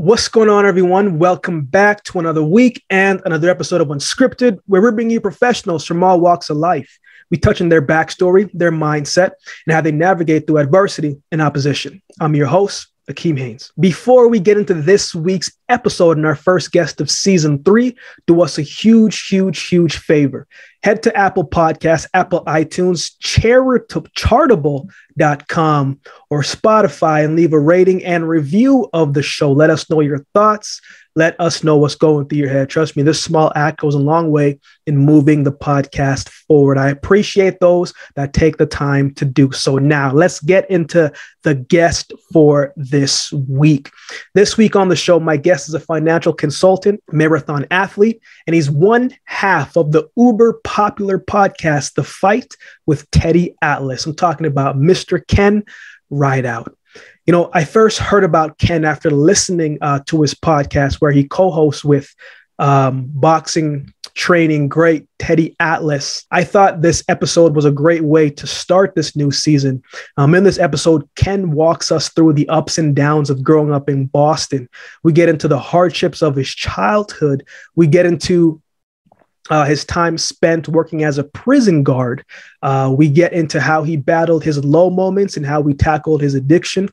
What's going on, everyone? Welcome back to another week and another episode of Unscripted, where we're bringing you professionals from all walks of life. We touch on their backstory, their mindset, and how they navigate through adversity and opposition. I'm your host, Akeem Haynes. Before we get into this week's episode and our first guest of season 3, do us a huge favor. Head to Apple Podcasts, Apple iTunes, chartable.com, or Spotify and leave a rating and review of the show. Let us know your thoughts. Let us know what's going through your head. Trust me, this small act goes a long way in moving the podcast forward. I appreciate those that take the time to do so. Now, let's get into the guest for this week. This week on the show, my guest is a financial consultant, marathon athlete, and he's one half of the uber popular podcast, The Fight with Teddy Atlas. I'm talking about Mr. Ken Rideout. You know, I first heard about Ken after listening to his podcast where he co-hosts with boxing training great Teddy Atlas. I thought this episode was a great way to start this new season. In this episode, Ken walks us through the ups and downs of growing up in Boston. We get into the hardships of his childhood. We get into his time spent working as a prison guard. We get into how he battled his low moments and how we tackled his addiction.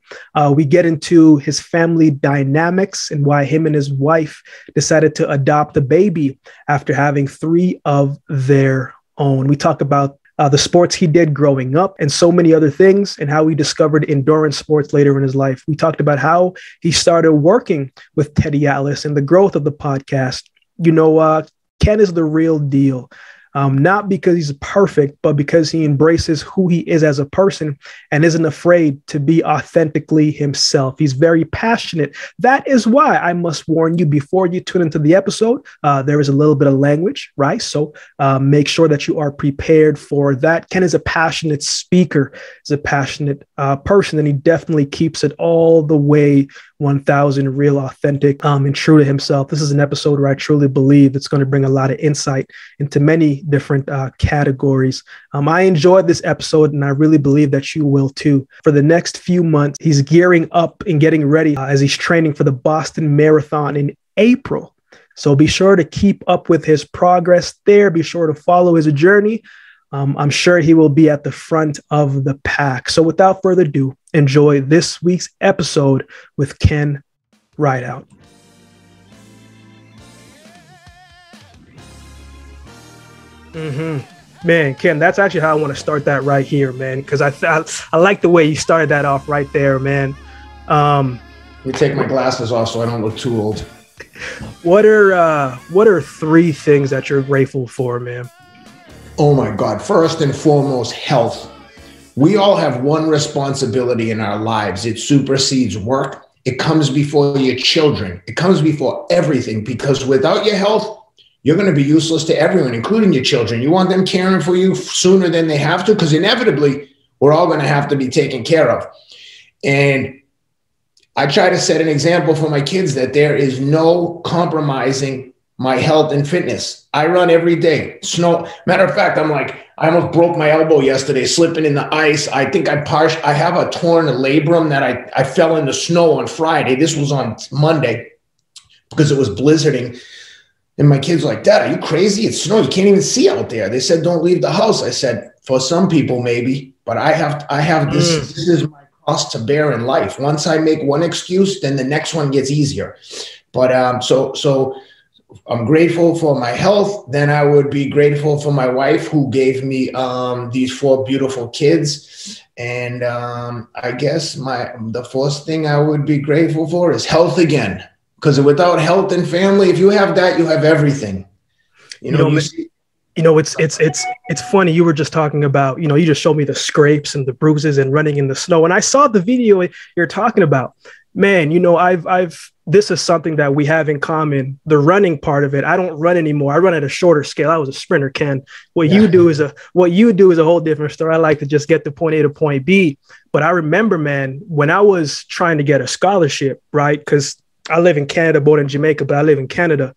We get into his family dynamics and why him and his wife decided to adopt a baby after having 3 of their own. We talk about the sports he did growing up and so many other things, and how he discovered endurance sports later in his life. We talked about how he started working with Teddy Atlas and the growth of the podcast. You know, Ken is the real deal, not because he's perfect, but because he embraces who he is as a person and isn't afraid to be authentically himself. He's very passionate. That is why I must warn you before you tune into the episode, there is a little bit of language, right? So make sure that you are prepared for that. Ken is a passionate speaker, he's a passionate person, and he definitely keeps it all the way 1000 real, authentic, and true to himself. This is an episode where I truly believe it's going to bring a lot of insight into many different categories. I enjoyed this episode, and I really believe that you will too. For the next few months, he's gearing up and getting ready as he's training for the Boston Marathon in April. So be sure to keep up with his progress there. Be sure to follow his journey. I'm sure he will be at the front of the pack. So without further ado, enjoy this week's episode with Ken Rideout. Man, Ken, that's actually how I want to start that right here, man, because I like the way you started that off right there, man. Let me take my glasses off so I don't look too old. What are 3 things that you're grateful for, man? Oh my God. First and foremost, health. We all have one responsibility in our lives. It supersedes work. It comes before your children. It comes before everything, because without your health, you're going to be useless to everyone, including your children. You want them caring for you sooner than they have to, because inevitably we're all going to have to be taken care of. And I try to set an example for my kids that there is no compromising my health and fitness. I run every day. Snow. Matter of fact, I almost broke my elbow yesterday, slipping in the ice. I think I have a torn labrum that I fell in the snow on Friday. This was on Monday because it was blizzarding. And my kids were like, "Dad, are you crazy? It's snow. You can't even see out there." They said, "Don't leave the house." I said, "For some people, maybe, but I have this. This is my cross to bear in life. Once I make one excuse, then the next one gets easier." But so I'm grateful for my health. Then I would be grateful for my wife, who gave me these 4 beautiful kids. And I guess the first thing I would be grateful for is health again. Because without health and family, if you have that, you have everything. It's funny. You were just talking about, you just showed me the scrapes and the bruises and running in the snow. And I saw the video you're talking about. Man, this is something that we have in common. The running part of it. I don't run anymore. I run at a shorter scale. I was a sprinter, Ken. What you do is a whole different story. I like to just get to point A to point B. But I remember, man, when I was trying to get a scholarship, right? Because I live in Canada, born in Jamaica, but I live in Canada.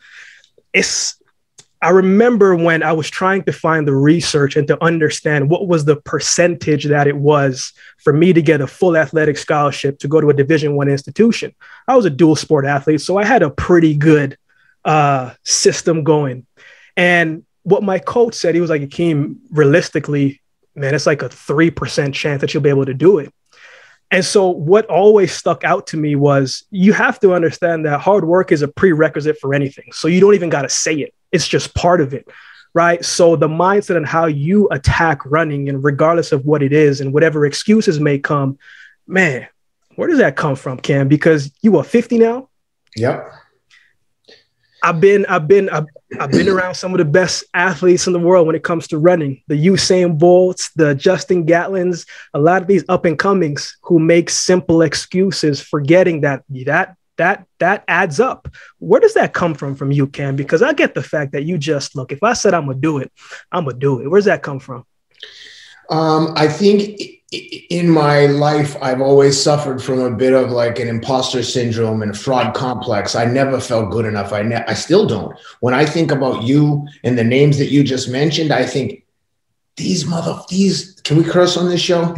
I remember when I was trying to find the research and to understand what was the percentage that it was for me to get a full athletic scholarship to go to a Division I institution. I was a dual sport athlete, so I had a pretty good system going. And what my coach said, he was like, Akeem, realistically, man, it's like a 3% chance that you'll be able to do it. And so what always stuck out to me was you have to understand that hard work is a prerequisite for anything. So you don't even got to say it. It's just part of it, right? So the mindset and how you attack running, and regardless of what it is and whatever excuses may come, man, where does that come from, Cam? Because you are 50 now. Yep. I've been around some of the best athletes in the world when it comes to running. The Usain Bolts, the Justin Gatlins, a lot of these up and comings who make simple excuses, forgetting that adds up. Where does that come from you, Cam? Because I get the fact that you just look, if I said I'm gonna do it, I'm gonna do it. Where's that come from? I think in my life, I've always suffered from a bit of like an imposter syndrome and a fraud complex. I never felt good enough. I still don't. When I think about you and the names that you just mentioned, I think these, can we curse on this show?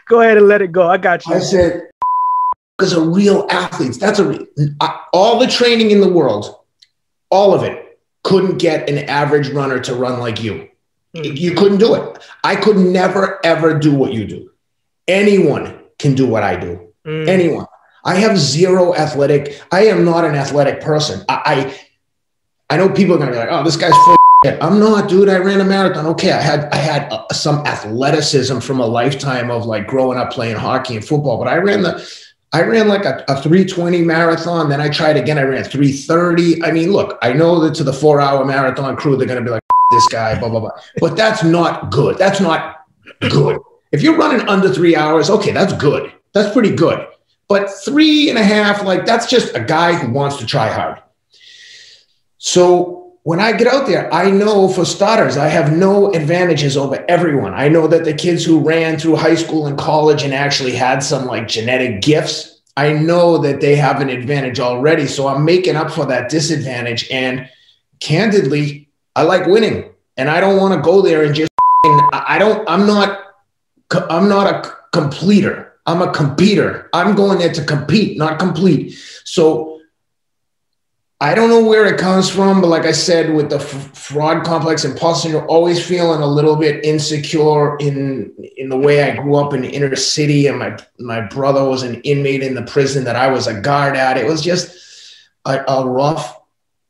Go ahead and let it go. I got you. I said, because are real athletes. All the training in the world, all of it, couldn't get an average runner to run like you. You couldn't do it. I could never, ever do what you do. Anyone can do what I do. Anyone. I have zero athletic. I am not an athletic person. I know people are going to be like, oh, this guy's full of shit. I'm not, dude. I ran a marathon. Okay. I had some athleticism from a lifetime of like growing up playing hockey and football, but I ran like a 3:20 marathon. Then I tried again. I ran 3:30. I mean, look, I know that to the 4-hour marathon crew, they're going to be like, this guy, blah, blah, blah. But that's not good. That's not good. If you're running under 3 hours, okay, that's good. That's pretty good. But 3.5, like that's just a guy who wants to try hard. So when I get out there, I know for starters, I have no advantages over everyone. I know that the kids who ran through high school and college and actually had some like genetic gifts, I know that they have an advantage already. So I'm making up for that disadvantage. And candidly, I like winning, and I don't want to go there and just, I'm not a completer. I'm a competitor. I'm going there to compete, not complete. So I don't know where it comes from, but like I said, with the fraud complex, imposter, you're always feeling a little bit insecure in the way I grew up in the inner city. And my brother was an inmate in the prison that I was a guard at. It was just a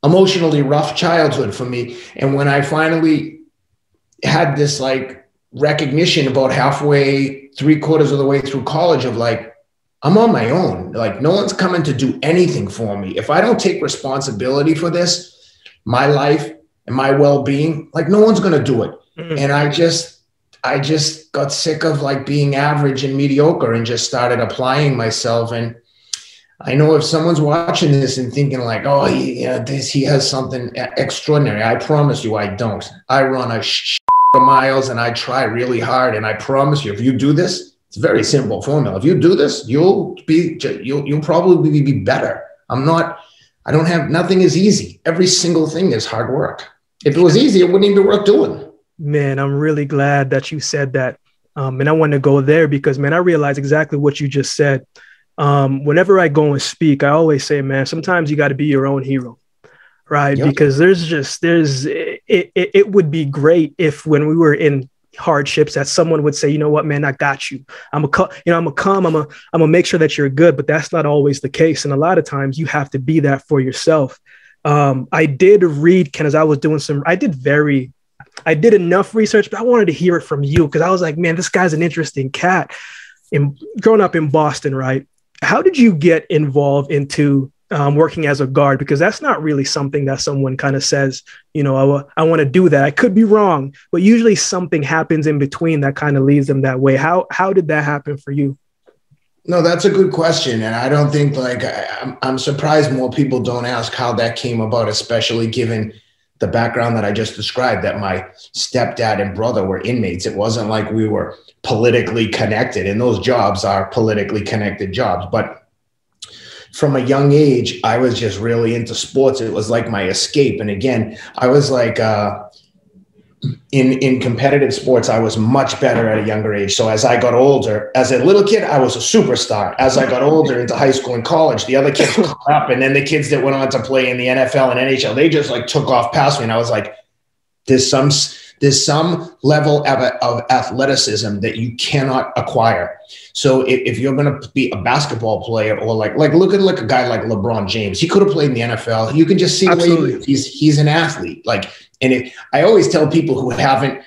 emotionally rough childhood for me. And when I finally had this like recognition about halfway, 3/4 of the way through college of like, I'm on my own. Like no one's coming to do anything for me. If I don't take responsibility for this, my life and my well-being, like no one's going to do it. And I just got sick of like being average and mediocre and just started applying myself. And I know if someone's watching this and thinking like, oh, he has something extraordinary. I promise you, I don't. I run a of miles and I try really hard. And I promise you, if you do this, it's a very simple formula. If you do this, you'll probably be better. Nothing is easy. Every single thing is hard work. If it was easy, it wouldn't even be worth doing. Man, I'm really glad that you said that. And I want to go there because, man, I realize exactly what you just said. Whenever I go and speak, I always say, man, sometimes you got to be your own hero, right? Yep. Because it would be great if when we were in hardships that someone would say, you know what, man, I got you. I'm gonna make sure that you're good, but that's not always the case. And a lot of times you have to be that for yourself. I did read, Ken, as I was doing I did enough research, but I wanted to hear it from you because I was like, man, this guy's an interesting cat. Growing up in Boston, right? How did you get involved into working as a guard? Because that's not really something that someone kind of says, you know, I want to do that. I could be wrong, but usually something happens in between that kind of leads them that way. How did that happen for you? No, that's a good question. And I don't think I'm surprised more people don't ask how that came about, especially given the background that I just described, that my stepdad and brother were inmates. It wasn't like we were politically connected, and those jobs are politically connected jobs. But from a young age, I was just really into sports. It was like my escape. And again, I was like, in competitive sports, I was much better at a younger age. So as I got older, as a little kid, I was a superstar. As I got older into high school and college, the other kids caught up. And then the kids that went on to play in the NFL and NHL, they just like took off past me. And I was like, there's some level of athleticism that you cannot acquire. So if you're going to be a basketball player, or like look at a guy like LeBron James, he could have played in the NFL. You can just see the way he's an athlete. I always tell people who haven't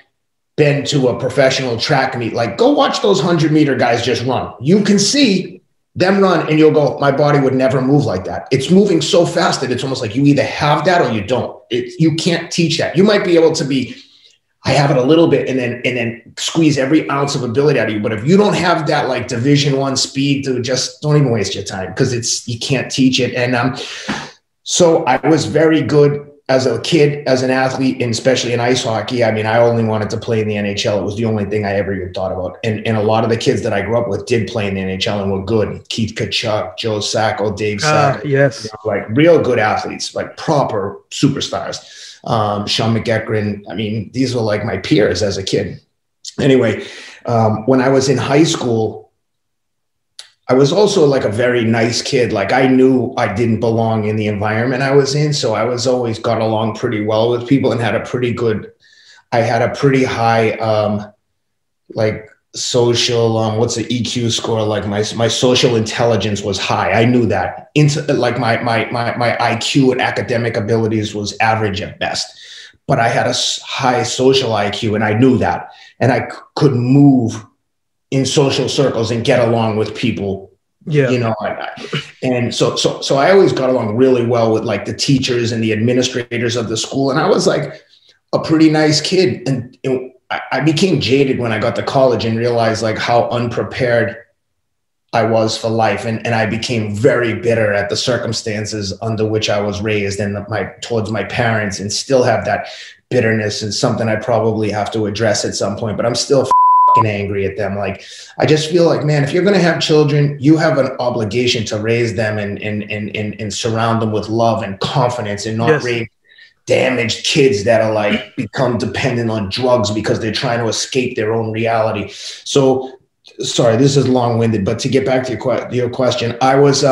been to a professional track meet, like, go watch those 100-meter guys just run. You can see them run and you'll go, my body would never move like that. It's moving so fast that it's almost like you either have that or you don't. You can't teach that. You might be able to be, I have it a little bit, and then squeeze every ounce of ability out of you. But if you don't have that like Division I speed, to just don't even waste your time, because you can't teach it. And so I was very good as a kid, as an athlete, and especially in ice hockey. I mean, I only wanted to play in the NHL. It was the only thing I ever even thought about. And a lot of the kids that I grew up with did play in the NHL and were good. Keith Tkachuk, Joe Sacco, Dave Sacco. Yes. Like real good athletes, like proper superstars. Sean McEachran. I mean, these were like my peers as a kid. Anyway, when I was in high school, I was also like a very nice kid. Like I knew I didn't belong in the environment I was in. So I was always got along pretty well with people and had a pretty high, like social, what's the EQ score? Like my social intelligence was high. I knew that. Like my IQ and academic abilities was average at best, but I had a high social IQ, and I knew that, and I could move in social circles and get along with people. Yeah. You know, and so I always got along really well with like the teachers and the administrators of the school. And I was like a pretty nice kid. And I became jaded when I got to college and realized like how unprepared I was for life. And I became very bitter at the circumstances under which I was raised and towards my parents, and still have that bitterness, and something I probably have to address at some point, but I'm still angry at them. Like, I just feel like, man, if you're going to have children, you have an obligation to raise them and surround them with love and confidence, and not raise damaged kids that are like become dependent on drugs because they're trying to escape their own reality. So sorry, this is long-winded, but to get back to your question, I was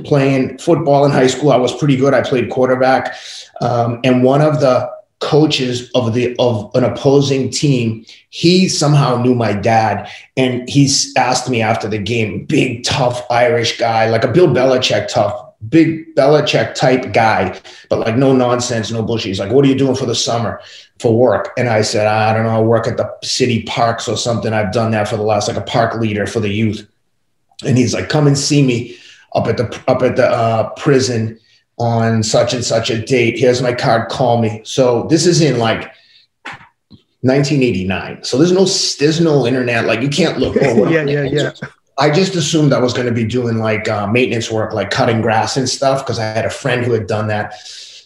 playing football in high school. I was pretty good. I played quarterback, and one of the coaches of an opposing team, he somehow knew my dad, and he's asked me after the game, big tough Irish guy, like a Bill Belichick big Belichick type guy, but like no nonsense, no bullshit. He's like, what are you doing for the summer for work? And I said, I don't know, I work at the city parks or something. I've done that for the last, like a park leader for the youth. And he's like, come and see me up at the prison on such and such a date. Here's my card, call me. So this is in like 1989. So there's no internet. Like you can't look. Yeah. I just assumed I was going to be doing like maintenance work, like cutting grass and stuff, because I had a friend who had done that.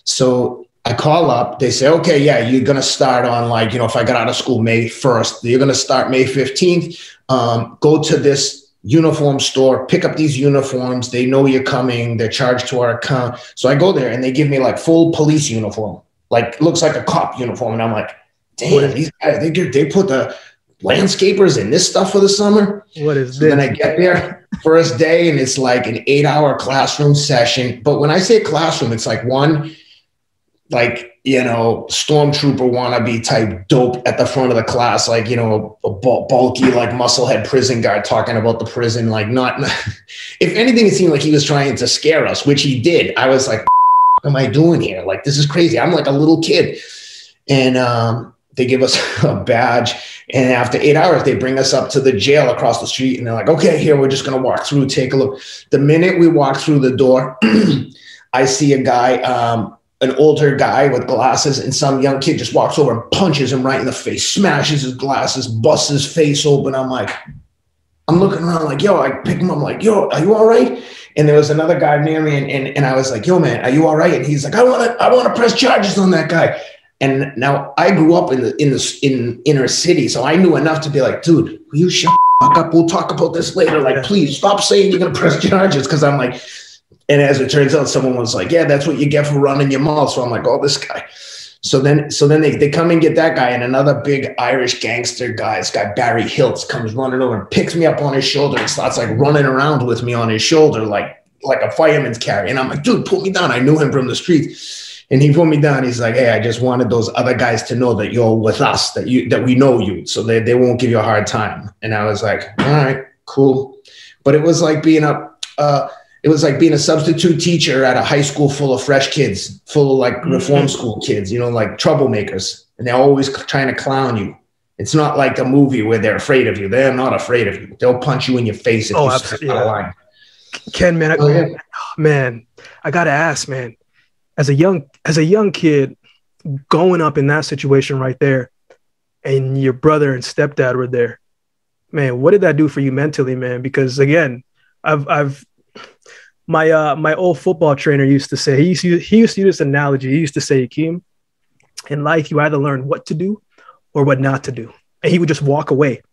So I call up, they say, okay, yeah, you're going to start on like, you know, if I got out of school May 1st, you're going to start May 15th. Go to this uniform store, pick up these uniforms. They know you're coming. They're charged to our account. So I go there and they give me like full police uniform, like looks like a cop uniform. And I'm like, damn, these guys, they put the landscapers in this stuff for the summer. What is this? Then I get there first day and it's like an 8-hour classroom session. But when I say classroom, it's like one, like, you know, stormtrooper wannabe type dope at the front of the class, like, you know, a bulky, like musclehead prison guard talking about the prison, like not, if anything, it seemed like he was trying to scare us, which he did. I was like, what am I doing here? Like, this is crazy. I'm like a little kid. And they give us a badge. And after 8 hours, they bring us up to the jail across the street. And they're like, okay, here, we're just going to walk through, take a look. The minute we walk through the door, I see a guy, an older guy with glasses, and some young kid just walks over and punches him right in the face, smashes his glasses, busts his face open. I'm like, I'm looking around like, yo, I pick him up, like, yo, are you all right? And there was another guy near me, and I was like, yo, man, are you all right? And he's like, I want to press charges on that guy. And now I grew up in inner city, so I knew enough to be like, dude, will you shut the fuck up? We'll talk about this later. Like, please stop saying you're gonna press charges, because I'm like, And as it turns out, someone was like, yeah, that's what you get for running your mouth. So I'm like, oh, this guy. So then they come and get that guy, and another big Irish gangster guy, this guy Barry Hiltz, comes running over and picks me up on his shoulder and starts like running around with me on his shoulder like a fireman's carry. And I'm like, dude, put me down. I knew him from the streets. And he put me down. He's like, hey, I just wanted those other guys to know that you're with us, that we know you, so they won't give you a hard time. And I was like, all right, cool. But it was like being a substitute teacher at a high school full of fresh kids, full of like reform school kids, you know, like troublemakers. And they're always trying to clown you. It's not like a movie where they're afraid of you. They're not afraid of you. They'll punch you in your face if you step out of line. Ken, man, I gotta ask, man, as a young kid growing up in that situation right there, and your brother and stepdad were there, man, what did that do for you mentally, man? Because again, my old football trainer used to say, he used to use this analogy. He used to say, Akeem, in life, you either learn what to do or what not to do. And he would just walk away.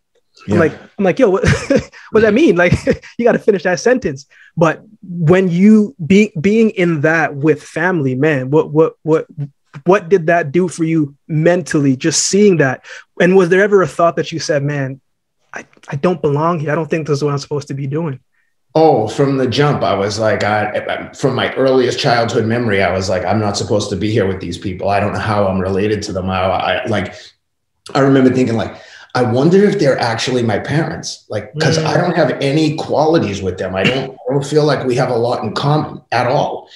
Yeah. I'm like, yo, what does that mean? Like, you got to finish that sentence. But when you being in that with family, man, what did that do for you mentally? Just seeing that. And was there ever a thought that you said, man, I don't belong here. I don't think this is what I'm supposed to be doing. Oh, from the jump, I was like, from my earliest childhood memory, I was like, I'm not supposed to be here with these people. I don't know how I'm related to them. I remember thinking like, I wonder if they're actually my parents, like, because I don't have any qualities with them. I don't feel like we have a lot in common at all.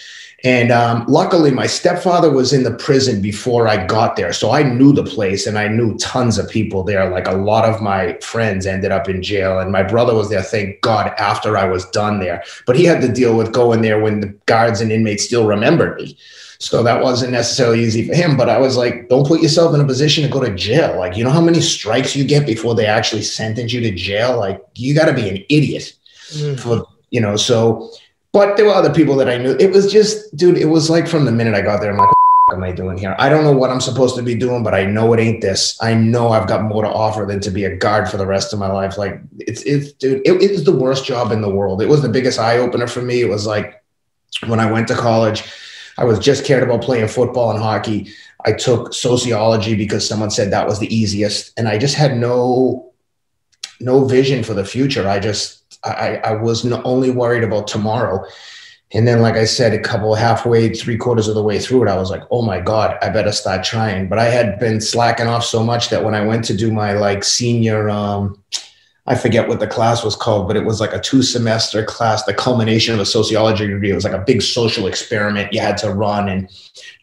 And luckily, my stepfather was in the prison before I got there. So I knew the place and I knew tons of people there. Like a lot of my friends ended up in jail. And my brother was there, thank God, after I was done there. But he had to deal with going there when the guards and inmates still remembered me. So that wasn't necessarily easy for him. But I was like, don't put yourself in a position to go to jail. Like, you know how many strikes you get before they actually sentence you to jail? Like, you got to be an idiot for, you know, so... But there were other people that I knew. It was just, dude, it was like from the minute I got there, I'm like, what am I doing here? I don't know what I'm supposed to be doing, but I know it ain't this. I know I've got more to offer than to be a guard for the rest of my life. Like, dude, it was the worst job in the world. It was the biggest eye opener for me. It was like when I went to college, I was just cared about playing football and hockey. I took sociology because someone said that was the easiest. And I just had no vision for the future. I was only worried about tomorrow. And then, like I said, three-quarters of the way through it, I was like, oh my God, I better start trying. But I had been slacking off so much that when I went to do my like senior, I forget what the class was called, but it was like a 2-semester class, the culmination of a sociology degree. It was like a big social experiment you had to run, and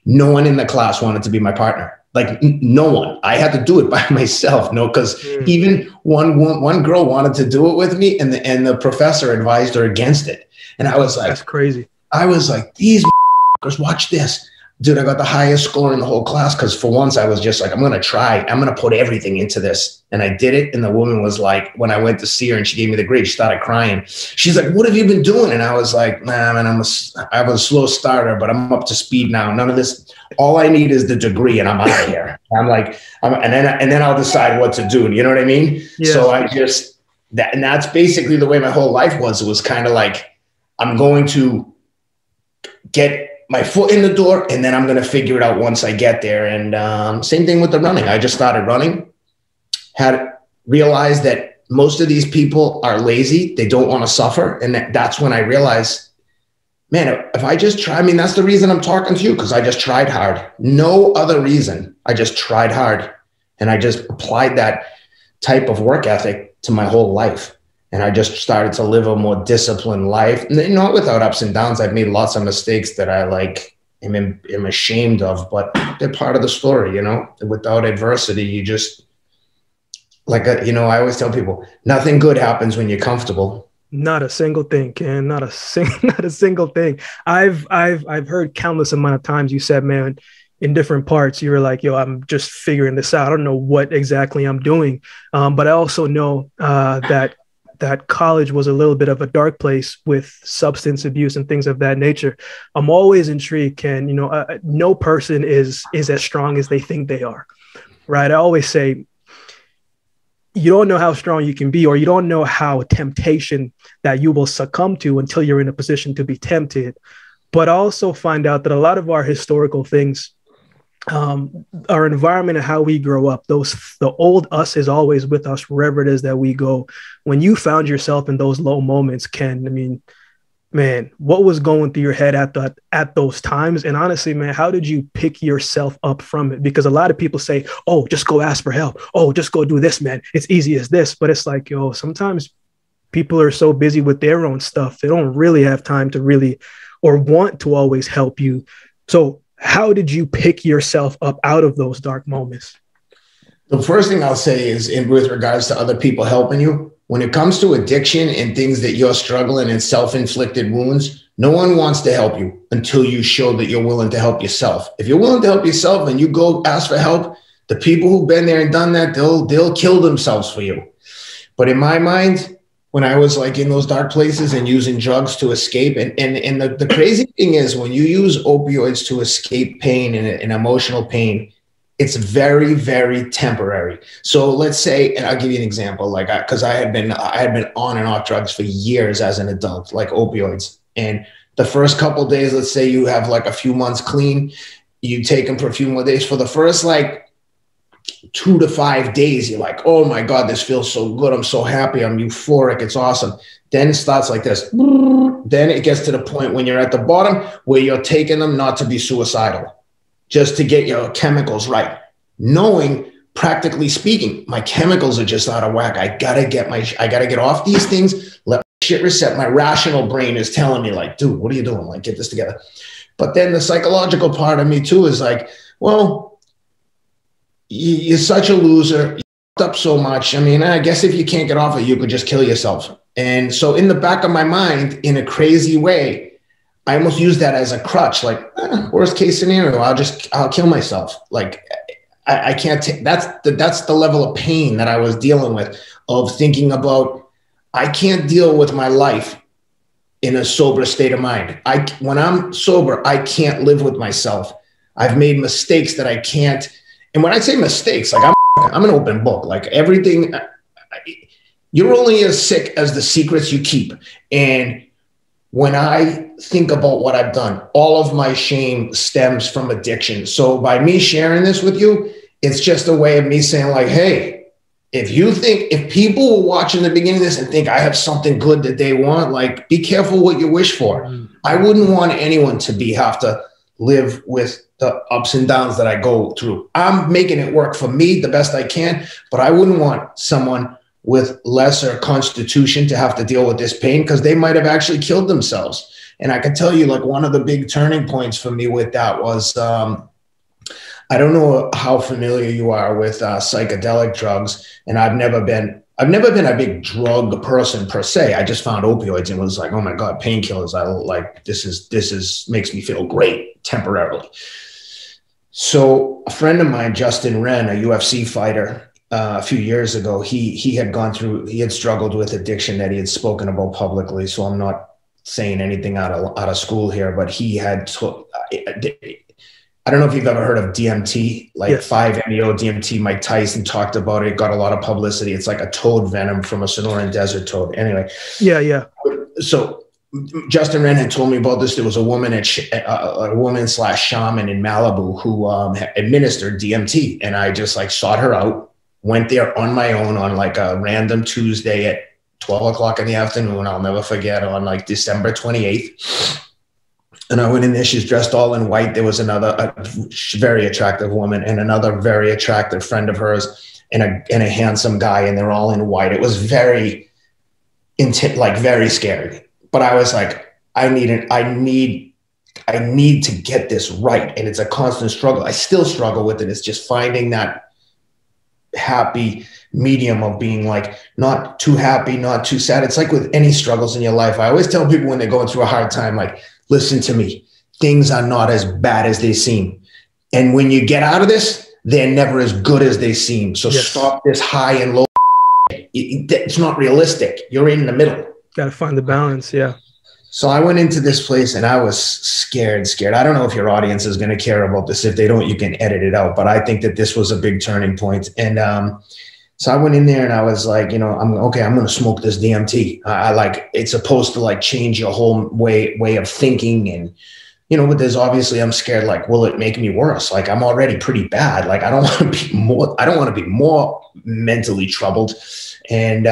no one in the class wanted to be my partner. Like no one. I had to do it by myself. No, because even one girl wanted to do it with me, and the professor advised her against it. And I was like, that's crazy. I was like, these watch this. Dude, I got the highest score in the whole class because for once I was just like, I'm going to try. I'm going to put everything into this. And I did it. And the woman was like, when I went to see her and she gave me the grade, she started crying. She's like, what have you been doing? And I was like, nah, man, I was a slow starter, but I'm up to speed now. None of this. All I need is the degree and I'm out of here. I'm like, and then I'll decide what to do. You know what I mean? Yeah. So and that's basically the way my whole life was. It was kind of like, I'm going to get my foot in the door, and then I'm going to figure it out once I get there. And same thing with the running. I just started running, had realized that most of these people are lazy. They don't want to suffer. And that's when I realized, man, if I just try, I mean, that's the reason I'm talking to you, because I just tried hard. No other reason. I just tried hard. And I just applied that type of work ethic to my whole life. And I just started to live a more disciplined life, not without ups and downs. I've made lots of mistakes that I am ashamed of, but they're part of the story. Without adversity, you just I always tell people, nothing good happens when you're comfortable. Not a single thing, Ken. Not a single thing. I've heard countless amount of times you said, man, in different parts, you were like, yo, I'm just figuring this out. I don't know what exactly I'm doing. But I also know that college was a little bit of a dark place with substance abuse and things of that nature. I'm always intrigued, Ken. No person is as strong as they think they are, right? I always say, you don't know how strong you can be, or you don't know how temptation that you will succumb to until you're in a position to be tempted. But also find out that a lot of our historical things, our environment and how we grow up, the old us is always with us wherever it is that we go. When you found yourself in those low moments, Ken, I mean, man, what was going through your head at those times? And honestly, man, how did you pick yourself up from it? Because a lot of people say, oh, just go ask for help. Oh, just go do this, man. It's easy as this. But it's like, yo, sometimes people are so busy with their own stuff. They don't really have time to really or want to always help you. So how did you pick yourself up out of those dark moments? The first thing I'll say is with regards to other people helping you, when it comes to addiction and things that you're struggling in self-inflicted wounds, no one wants to help you until you show that you're willing to help yourself. If you're willing to help yourself and you go ask for help, the people who've been there and done that, they'll kill themselves for you. But in my mind, when I was like in those dark places and using drugs to escape, and the crazy thing is when you use opioids to escape pain and emotional pain, it's very, very temporary. So let's say, and I'll give you an example, like, because I had been on and off drugs for years as an adult, like opioids. And the first couple of days, let's say you have like a few months clean, you take them for a few more days. For the first like 2 to 5 days, you're like, oh my God, this feels so good. I'm so happy. I'm euphoric. It's awesome. Then it starts like this. Then it gets to the point when you're at the bottom where you're taking them not to be suicidal, just to get your chemicals right. Knowing, practically speaking, my chemicals are just out of whack. I gotta get off these things, let my shit reset. My rational brain is telling me like, dude, what are you doing? Like, get this together. But then the psychological part of me too is like, well, you're such a loser. You fucked up so much. I mean, I guess if you can't get off it, you could just kill yourself. And so in the back of my mind, in a crazy way, I almost use that as a crutch, like worst case scenario, I'll kill myself. Like I can't take, that's the level of pain that I was dealing with, of thinking about, I can't deal with my life in a sober state of mind. When I'm sober, I can't live with myself. I've made mistakes that I can't. And when I say mistakes, like I'm an open book, like everything, you're only as sick as the secrets you keep. And when I think about what I've done, all of my shame stems from addiction. So by me sharing this with you, it's just a way of me saying like, hey, if people were watching the beginning of this and think I have something good that they want, like be careful what you wish for. I wouldn't want anyone to have to live with the ups and downs that I go through. I'm making it work for me the best I can, but I wouldn't want someone with lesser constitution to have to deal with this pain, because they might have actually killed themselves. And I can tell you, like, one of the big turning points for me with that was, I don't know how familiar you are with psychedelic drugs, and I've never been a big drug person per se. I just found opioids and was like, oh my God, painkillers. I like, this makes me feel great temporarily. So a friend of mine, Justin Wren, a UFC fighter, a few years ago, he had struggled with addiction that he had spoken about publicly. So I'm not saying anything out of school here, but he had, I don't know if you've ever heard of DMT, like yes. 5-MeO DMT. Mike Tyson talked about it, got a lot of publicity. It's like a toad venom from a Sonoran desert toad. Anyway. Yeah. So Justin Wren had told me about this. There was a woman / shaman in Malibu who administered DMT. And I just like sought her out, went there on my own on like a random Tuesday at 12 o'clock in the afternoon. I'll never forget, on like December 28th. And I went in there, she's dressed all in white. There was a very attractive woman and another very attractive friend of hers and a handsome guy, and they're all in white. It was very very scary. But I was like, I need to get this right. And it's a constant struggle. I still struggle with it. It's just finding that happy medium of being like not too happy, not too sad. It's like with any struggles in your life. I always tell people when they're going through a hard time, like, listen to me, things are not as bad as they seem. And when you get out of this, they're never as good as they seem. So yes. Stop this high and low. It's not realistic. You're in the middle. Got to find the balance. Yeah. So I went into this place and I was scared. I don't know if your audience is going to care about this. If they don't, you can edit it out. But I think that this was a big turning point. And So I went in there and I was like, you know, I'm going to smoke this DMT. I like, it's supposed to like change your whole way of thinking. And, you know, but there's obviously, I'm scared, like, will it make me worse? Like, I'm already pretty bad. Like, I don't want to be more mentally troubled. And,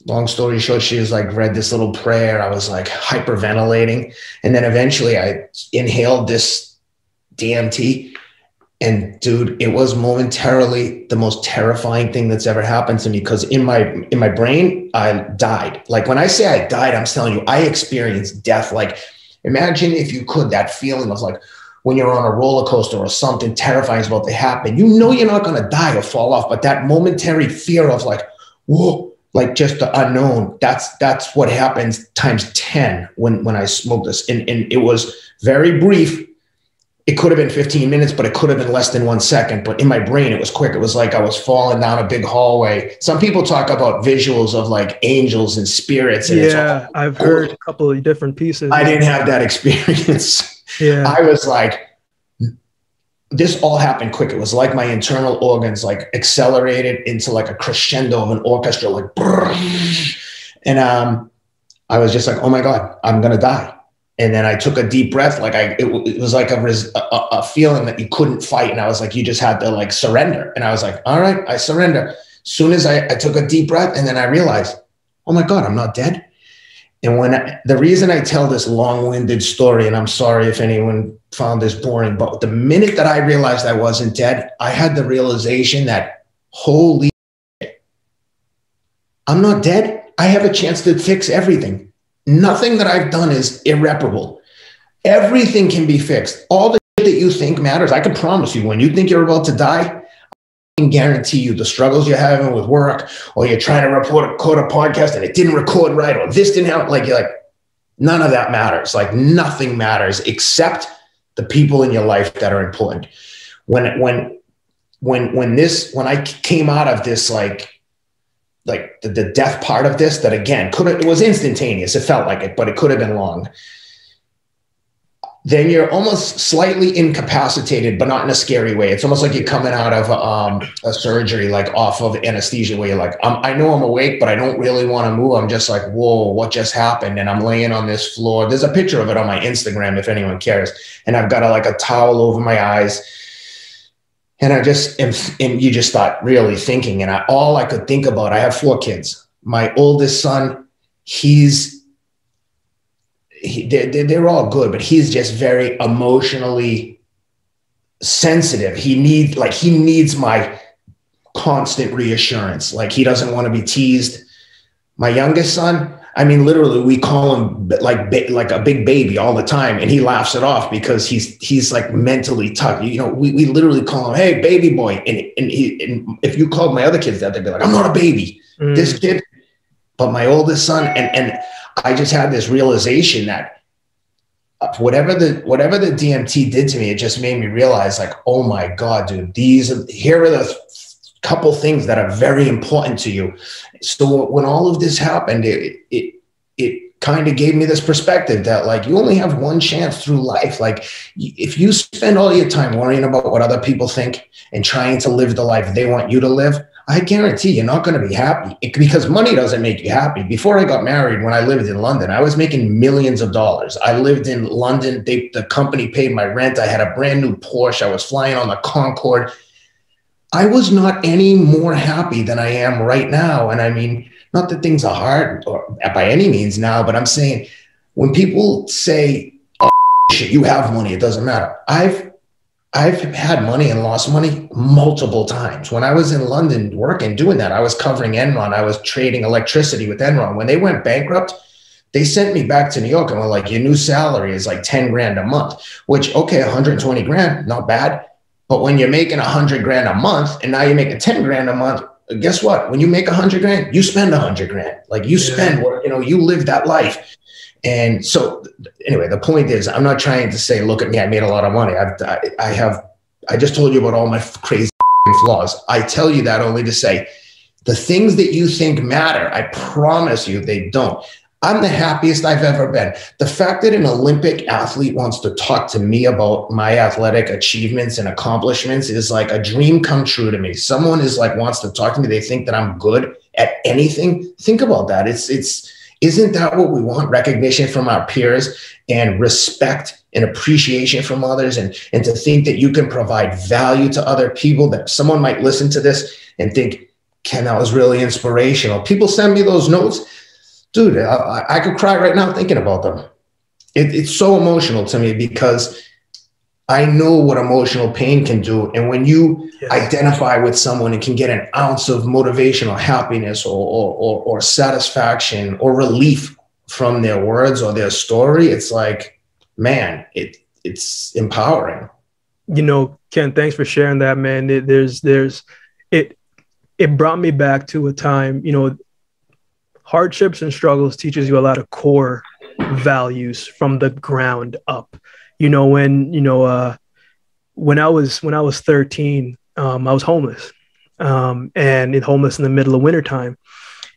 long story short, she was like, read this little prayer. I was like hyperventilating. And then eventually I inhaled this DMT. And dude, it was momentarily the most terrifying thing that's ever happened to me, because in my brain, I died. Like when I say I died, I'm telling you, I experienced death. Like imagine if you could, that feeling of like when you're on a roller coaster or something terrifying is about to happen. You know you're not going to die or fall off, but that momentary fear of like, whoa, like just the unknown, that's what happens times 10 when I smoked this. And it was very brief. It could have been 15 minutes, but it could have been less than 1 second. But in my brain, it was quick. It was like I was falling down a big hallway. Some people talk about visuals of like angels and spirits. And yeah, I've heard a couple of different pieces. I didn't have that experience. Yeah, I was like, this all happened quick. It was like my internal organs like accelerated into like a crescendo of an orchestra, like, and I was just like, oh my God, I'm gonna die. And then I took a deep breath. Like it was like a feeling that you couldn't fight. And I was like, you just had to like surrender. And I was like, all right, I surrender. As soon as I took a deep breath, and then I realized, oh my God, I'm not dead. And the reason I tell this long-winded story, and I'm sorry if anyone found this boring, but the minute that I realized I wasn't dead, I had the realization that, holy shit, I'm not dead. I have a chance to fix everything. Nothing that I've done is irreparable. Everything can be fixed. All the shit that you think matters. I can promise you, when you think you're about to die, I can guarantee you the struggles you're having with work, or you're trying to record a podcast and it didn't record right, or this didn't happen. Like, you're like, none of that matters. Like nothing matters except the people in your life that are important. When I came out of this, like the death part of this, that again, it was instantaneous. It felt like it, but it could have been long. Then you're almost slightly incapacitated, but not in a scary way. It's almost like you're coming out of a surgery, like off of anesthesia, where you're like, I know I'm awake, but I don't really want to move. I'm just like, whoa, what just happened? And I'm laying on this floor. There's a picture of it on my Instagram, if anyone cares. And I've got a towel over my eyes. And you just start really thinking. And all I could think about, I have 4 kids. My oldest son, they're all good, but he's just very emotionally sensitive. He needs my constant reassurance. Like, he doesn't want to be teased. My youngest son, I mean, literally, we call him like a big baby all the time, and he laughs it off because he's like mentally tough. You know, we literally call him, "Hey, baby boy," and if you called my other kids that, they'd be like, "I'm not a baby." This kid, but my oldest son, and I just had this realization that whatever the DMT did to me, it just made me realize, like, oh my God, dude, here are the couple things that are very important to you. So when all of this happened, it kind of gave me this perspective that, like, you only have one chance through life. Like, if you spend all your time worrying about what other people think and trying to live the life they want you to live, I guarantee you're not going to be happy, because money doesn't make you happy. Before I got married, when I lived in London, I was making millions of dollars. I lived in London. The company paid my rent. I had a brand new Porsche. I was flying on the Concorde. I was not any more happy than I am right now. And I mean, not that things are hard or by any means now, but I'm saying, when people say, "Oh, shit, you have money, it doesn't matter." I've had money and lost money multiple times. When I was in London working, doing that, I was covering Enron. I was trading electricity with Enron. When they went bankrupt, they sent me back to New York and were like, "Your new salary is like 10 grand a month," which, okay, 120 grand, not bad. But when you're making 100 grand a month and now you're making 10 grand a month, guess what? When you make 100 grand, you spend 100 grand. Like, you spend, you live that life. And so anyway, the point is, I'm not trying to say, look at me, I made a lot of money. I just told you about all my crazy flaws. I tell you that only to say, the things that you think matter, I promise you they don't. I'm the happiest I've ever been. The fact that an Olympic athlete wants to talk to me about my athletic achievements and accomplishments is like a dream come true to me. Someone is like, wants to talk to me. They think that I'm good at anything. Think about that. Isn't that what we want? Recognition from our peers and respect and appreciation from others, and to think that you can provide value to other people, that someone might listen to this and think, Ken, that was really inspirational. People send me those notes. Dude, I could cry right now thinking about them. It's so emotional to me because I know what emotional pain can do. And when you identify with someone and can get an ounce of motivational happiness or satisfaction or relief from their words or their story, it's like, man, it's empowering. You know, Ken, thanks for sharing that, man. It brought me back to a time, you know, hardships and struggles teaches you a lot of core values from the ground up. You know, when I was 13, I was homeless, and homeless in the middle of wintertime.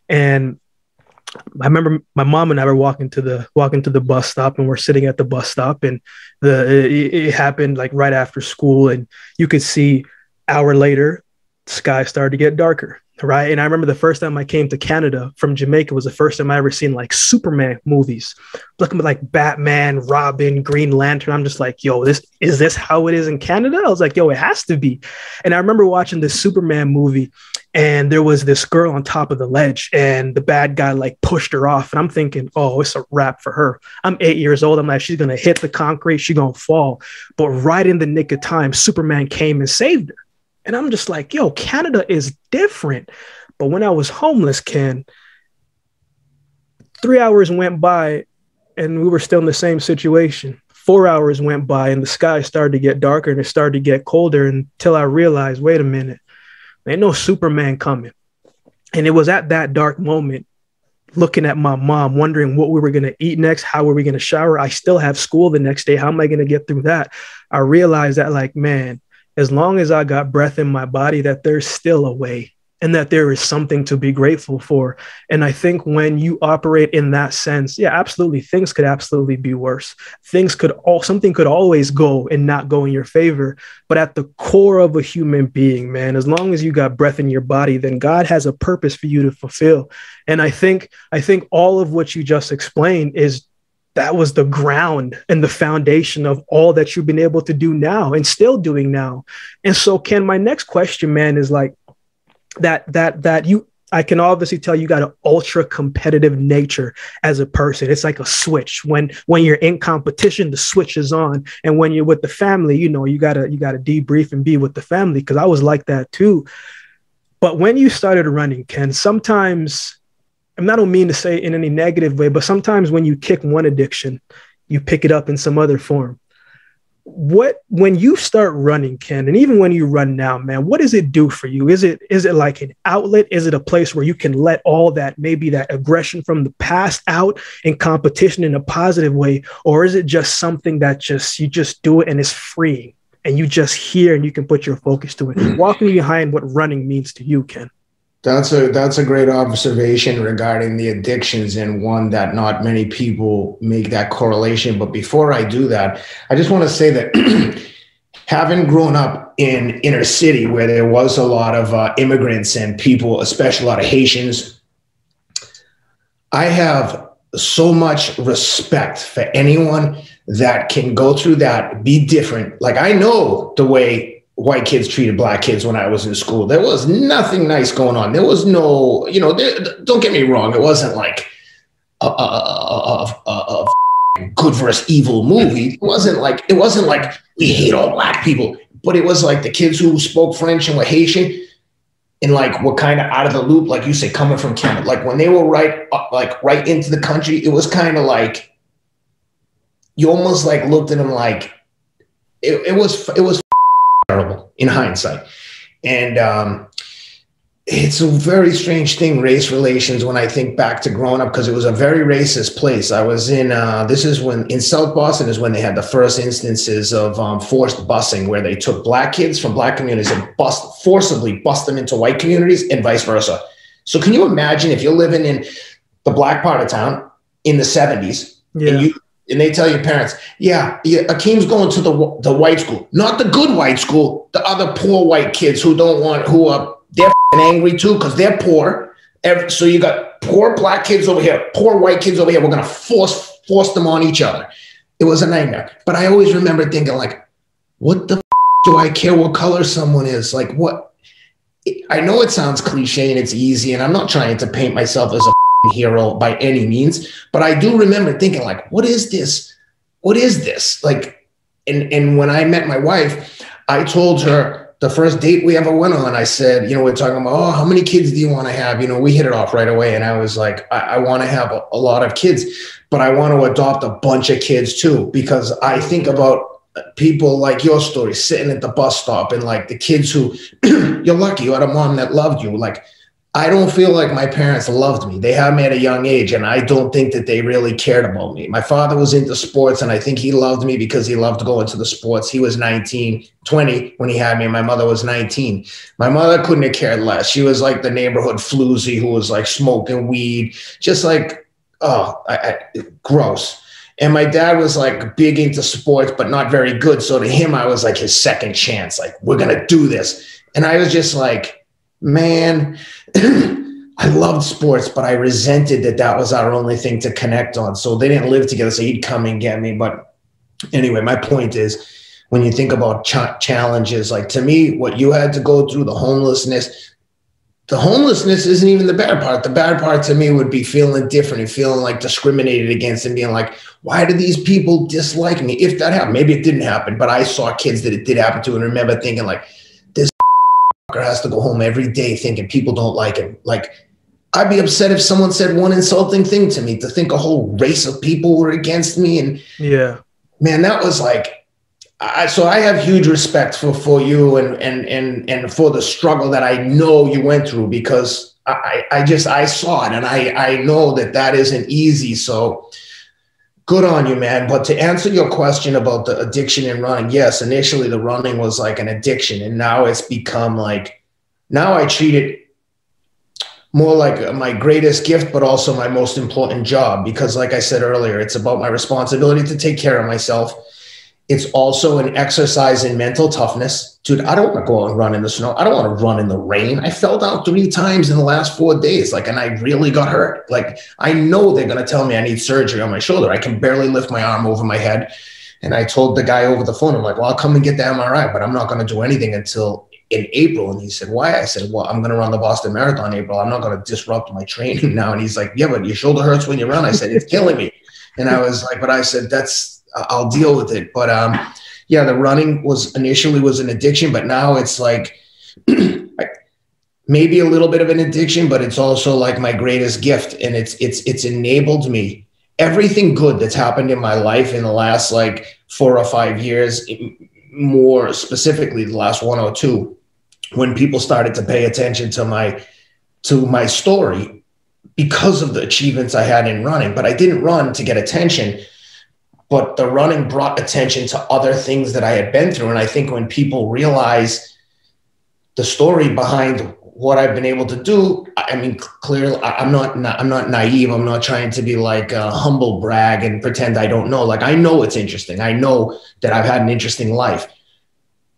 And I remember my mom and I were walking to the bus stop, and we're sitting at the bus stop, and it happened like right after school, and you could see hour later, the sky started to get darker. Right. And I remember the first time I came to Canada from Jamaica was the first time I ever seen like Superman movies, looking at like Batman, Robin, Green Lantern. I'm just like, yo, is this how it is in Canada? I was like, yo, it has to be. And I remember watching this Superman movie, and there was this girl on top of the ledge, and the bad guy like pushed her off. And I'm thinking, oh, it's a wrap for her. I'm 8 years old. I'm like, she's going to hit the concrete. She's going to fall. But right in the nick of time, Superman came and saved her. And I'm just like, yo, Canada is different. But when I was homeless, Ken, 3 hours went by and we were still in the same situation. 4 hours went by and the sky started to get darker and it started to get colder until I realized, wait a minute, there ain't no Superman coming. And it was at that dark moment, looking at my mom, wondering what we were going to eat next, how were we going to shower? I still have school the next day. How am I going to get through that? I realized that, like, man, as long as I got breath in my body, that there's still a way and that there is something to be grateful for. And I think when you operate in that sense, yeah, absolutely, things could absolutely be worse. Something could always go and not go in your favor. But at the core of a human being, man, as long as you got breath in your body, then God has a purpose for you to fulfill. And I think all of what you just explained that was the ground and the foundation of all that you've been able to do now and still doing now. And so, Ken, my next question, man, is like I can obviously tell you got an ultra competitive nature as a person. It's like a switch. When you're in competition, the switch is on. And when you're with the family, you know, you gotta debrief and be with the family. Cause I was like that too. But when you started running, Ken, sometimes, and I don't mean to say it in any negative way, but sometimes when you kick one addiction, you pick it up in some other form. When you start running, Ken, and even when you run now, man, what does it do for you? Is it like an outlet? Is it a place where you can let all that, maybe that aggression from the past out in competition in a positive way? Or is it just something that you just do it and it's freeing and you just hear and you can put your focus to it? Walk me behind what running means to you, Ken. That's a great observation regarding the addictions, and one that not many people make that correlation. But before I do that, I just want to say that having grown up in inner city where there was a lot of immigrants and people, especially a lot of Haitians, I have so much respect for anyone that can go through that, be different. Like, I know the way white kids treated black kids when I was in school. There was nothing nice going on. There was no, don't get me wrong. It wasn't like a good versus evil movie. It wasn't like we hate all black people, but it was like the kids who spoke French and were Haitian and like were kind of out of the loop, like you say, coming from Canada. Like when they were right into the country, it was kind of like you almost like looked at them like it was terrible in hindsight. And it's a very strange thing, race relations, when I think back to growing up, because it was a very racist place. I was in South Boston is when they had the first instances of forced busing, where they took black kids from black communities and forcibly bust them into white communities and vice versa. So can you imagine if you're living in the black part of town in the 70s. Yeah. And they tell your parents, yeah, Akeem's going to the white school, not the good white school, the other poor white kids who they're angry too because they're poor. So you got poor black kids over here, poor white kids over here. We're going to force them on each other. It was a nightmare. But I always remember thinking like, what the do I care what color someone is? Like what? I know it sounds cliche and it's easy, and I'm not trying to paint myself as a hero by any means, but I do remember thinking like, what is this? What is this? Like, and when I met my wife, I told her the first date we ever went on, I said, we're talking about, oh, how many kids do you want to have? We hit it off right away. And I was like, I want to have a lot of kids, but I want to adopt a bunch of kids too, because I think about people like your story, sitting at the bus stop, and like the kids who you're lucky you had a mom that loved you. Like, I don't feel like my parents loved me. They had me at a young age, and I don't think that they really cared about me. My father was into sports, and I think he loved me because he loved going to the sports. He was 20 when he had me, and my mother was 19. My mother couldn't have cared less. She was like the neighborhood floozy who was like smoking weed, just like, gross. And my dad was like big into sports, but not very good. So to him, I was like his second chance. Like, we're going to do this. And I was just like, man, I loved sports, but I resented that was our only thing to connect on. So they didn't live together. So he'd come and get me. But anyway, my point is, when you think about challenges, like to me, what you had to go through, the homelessness isn't even the bad part. The bad part to me would be feeling different and feeling like discriminated against and being like, why do these people dislike me? If that happened, maybe it didn't happen, but I saw kids that it did happen to and remember thinking like, this has to go home every day thinking people don't like him. Like, I'd be upset if someone said one insulting thing to me, to think a whole race of people were against me. And yeah, man, that was like, so I have huge respect for you and for the struggle that I know you went through, because I saw it, and I know that isn't easy. So good on you, man. But to answer your question about the addiction in running, yes, initially the running was like an addiction, and now it's become like, now I treat it more like my greatest gift, but also my most important job, because like I said earlier, it's about my responsibility to take care of myself. It's also an exercise in mental toughness. Dude, I don't want to go out and run in the snow. I don't want to run in the rain. I fell down 3 times in the last 4 days, and I really got hurt. Like, I know they're going to tell me I need surgery on my shoulder. I can barely lift my arm over my head. And I told the guy over the phone, I'm like, well, I'll come and get the MRI, but I'm not going to do anything until in April. And he said, why? I said, well, I'm going to run the Boston Marathon in April. I'm not going to disrupt my training now. And he's like, yeah, but your shoulder hurts when you run. I said, it's killing me. And I was like, but I said, I'll deal with it. But yeah, the running was initially an addiction, but now it's like maybe a little bit of an addiction, but it's also like my greatest gift. And it's enabled me. Everything good that's happened in my life in the last like 4 or 5 years, more specifically the last 1 or 2, when people started to pay attention to my story because of the achievements I had in running. But I didn't run to get attention. But the running brought attention to other things that I had been through. And I think when people realize the story behind what I've been able to do, I mean, clearly I'm not naive. I'm not trying to be like a humble brag and pretend I don't know. Like, I know it's interesting. I know that I've had an interesting life,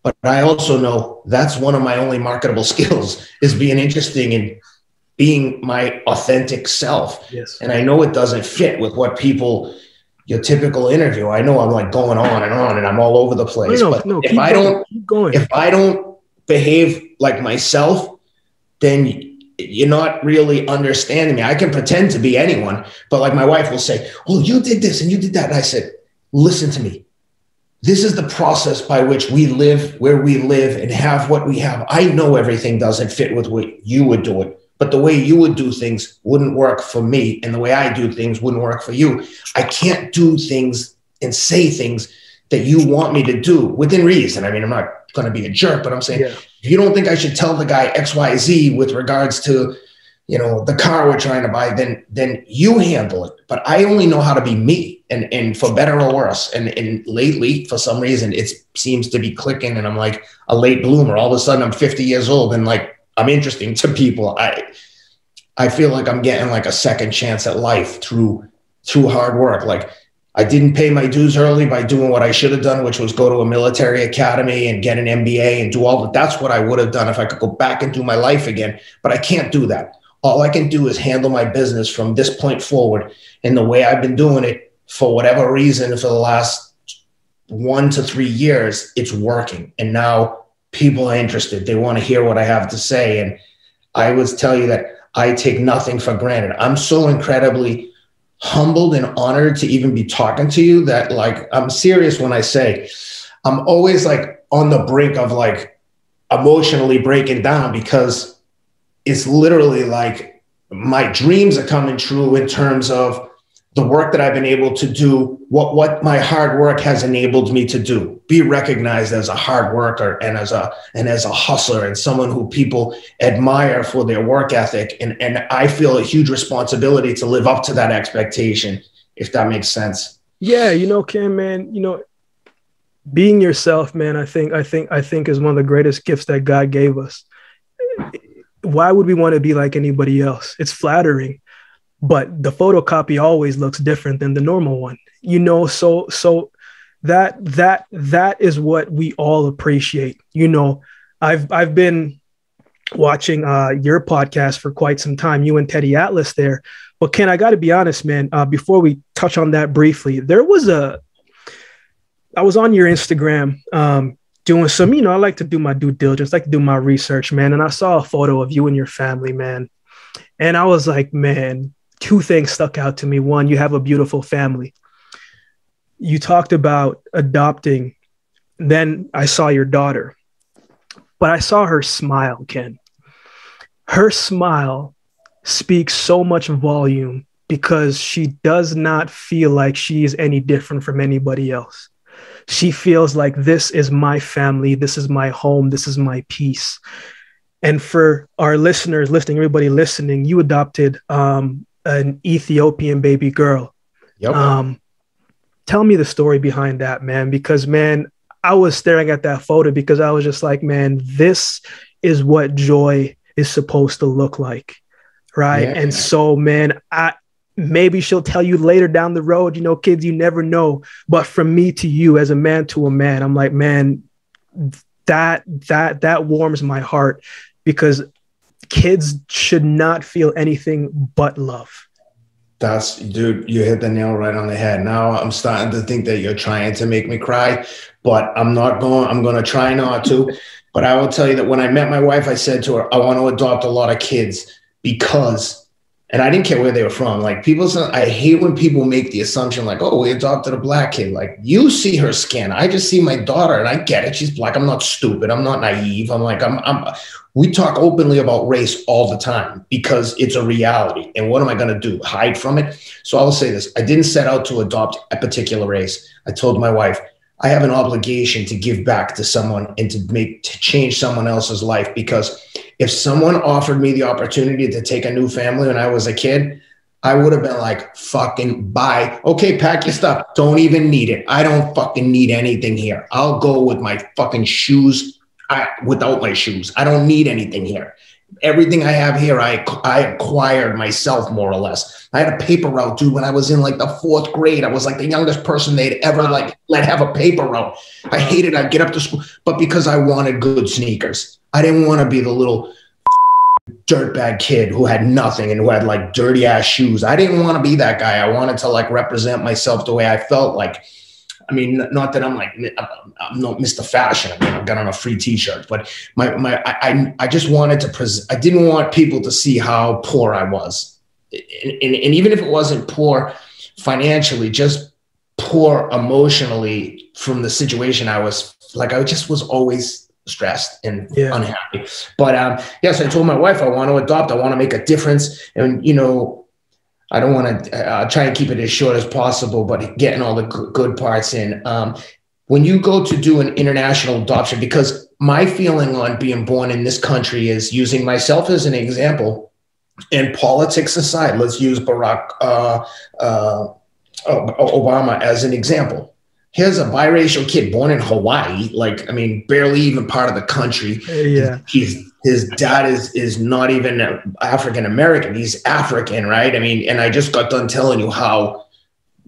but I also know that's one of my only marketable skills, is being interesting and being my authentic self. Yes. And I know it doesn't fit with what your typical interview. I know I'm like going on and I'm all over the place. But if I don't behave like myself, then you're not really understanding me. I can pretend to be anyone, but like my wife will say, oh, you did this and you did that. And I said, listen to me. This is the process by which we live where we live and have what we have. I know everything doesn't fit with what you would do it, but the way you would do things wouldn't work for me, and the way I do things wouldn't work for you. I can't do things and say things that you want me to do within reason. I mean, I'm not going to be a jerk, but I'm saying, if you don't think I should tell the guy XYZ with regards to, the car we're trying to buy, then you handle it. But I only know how to be me, and for better or worse. And lately, for some reason, it seems to be clicking, and I'm like a late bloomer. All of a sudden, I'm 50 years old, and like, I'm interesting to people. I feel like I'm getting like a second chance at life through through hard work. Like, I didn't pay my dues early by doing what I should have done, which was go to a military academy and get an MBA and do all that. That's what I would have done if I could go back and do my life again. But I can't do that. All I can do is handle my business from this point forward. And the way I've been doing it, for whatever reason, for the last 1 to 3 years, it's working. And now people are interested. They want to hear what I have to say. And I would tell you that I take nothing for granted. I'm so incredibly humbled and honored to even be talking to you that, like, I'm serious when I say I'm always like on the brink of like emotionally breaking down, because it's literally like my dreams are coming true in terms of the work that I've been able to do, what my hard work has enabled me to do, be recognized as a hard worker and as a hustler and someone who people admire for their work ethic. And I feel a huge responsibility to live up to that expectation, if that makes sense. Yeah. Ken, man, being yourself, man, I think is one of the greatest gifts that God gave us. Why would we want to be like anybody else? It's flattering. But the photocopy always looks different than the normal one, so that is what we all appreciate. I've been watching your podcast for quite some time, you and Teddy Atlas there. But Ken, I got to be honest, man, before we touch on that briefly, I was on your Instagram doing some, I like to do my due diligence, like to do my research, man. And I saw a photo of you and your family, man. And I was like, man, 2 things stuck out to me. One, you have a beautiful family. You talked about adopting. Then I saw your daughter, but I saw her smile, Ken. Her smile speaks so much volume because she does not feel like she is any different from anybody else. She feels like, this is my family. This is my home. This is my peace. And for our listeners listening, everybody listening, you adopted an Ethiopian baby girl. Yep. Tell me the story behind that, man, because, man, I was staring at that photo because I was just like, man, this is what joy is supposed to look like. Right. Yeah. And so, man, maybe she'll tell you later down the road, kids, you never know. But from me to you, as a man to a man, I'm like, man, that warms my heart, because kids should not feel anything but love. Dude, you hit the nail right on the head. Now I'm starting to think that you're trying to make me cry, but I'm going to try not to. But I will tell you that when I met my wife, I said to her, I want to adopt a lot of kids because, and I didn't care where they were from. Like, I hate when people make the assumption like, oh, we adopted a black kid. Like, you see her skin. I just see my daughter and I get it. She's black. I'm not stupid. I'm not naive. I'm like, we talk openly about race all the time because it's a reality. And what am I going to do? Hide from it? So I'll say this. I didn't set out to adopt a particular race. I told my wife, I have an obligation to give back to someone and to change someone else's life, because if someone offered me the opportunity to take a new family when I was a kid, I would have been like, fucking bye. Okay, pack your stuff. Don't even need it. I don't fucking need anything here. I'll go with my fucking shoes without my shoes. I don't need anything here. Everything I have here, I acquired myself, more or less. I had a paper route, dude, when I was in like the 4th grade. I was like the youngest person they'd ever let have a paper route. I hated it. I'd get up to school, but because I wanted good sneakers. I didn't want to be the little dirtbag kid who had nothing and who had like dirty ass shoes. I didn't want to be that guy. I wanted to like represent myself the way I felt like. I mean, not that I'm not Mr. Fashion. I mean, I've got on a free t-shirt, but I just wanted to I didn't want people to see how poor I was. And even if it wasn't poor financially, just poor emotionally from the situation I was like, I just was always stressed and unhappy. But yes, I told my wife, I want to adopt, I want to make a difference. And, I don't want to try and keep it as short as possible, but getting all the good parts in. When you go to do an international adoption, because my feeling on being born in this country is, using myself as an example, and politics aside, let's use Barack Obama as an example. Here's a biracial kid born in Hawaii, barely even part of the country. Yeah. His dad is not even African-American. He's African, right? I mean, and I just got done telling you how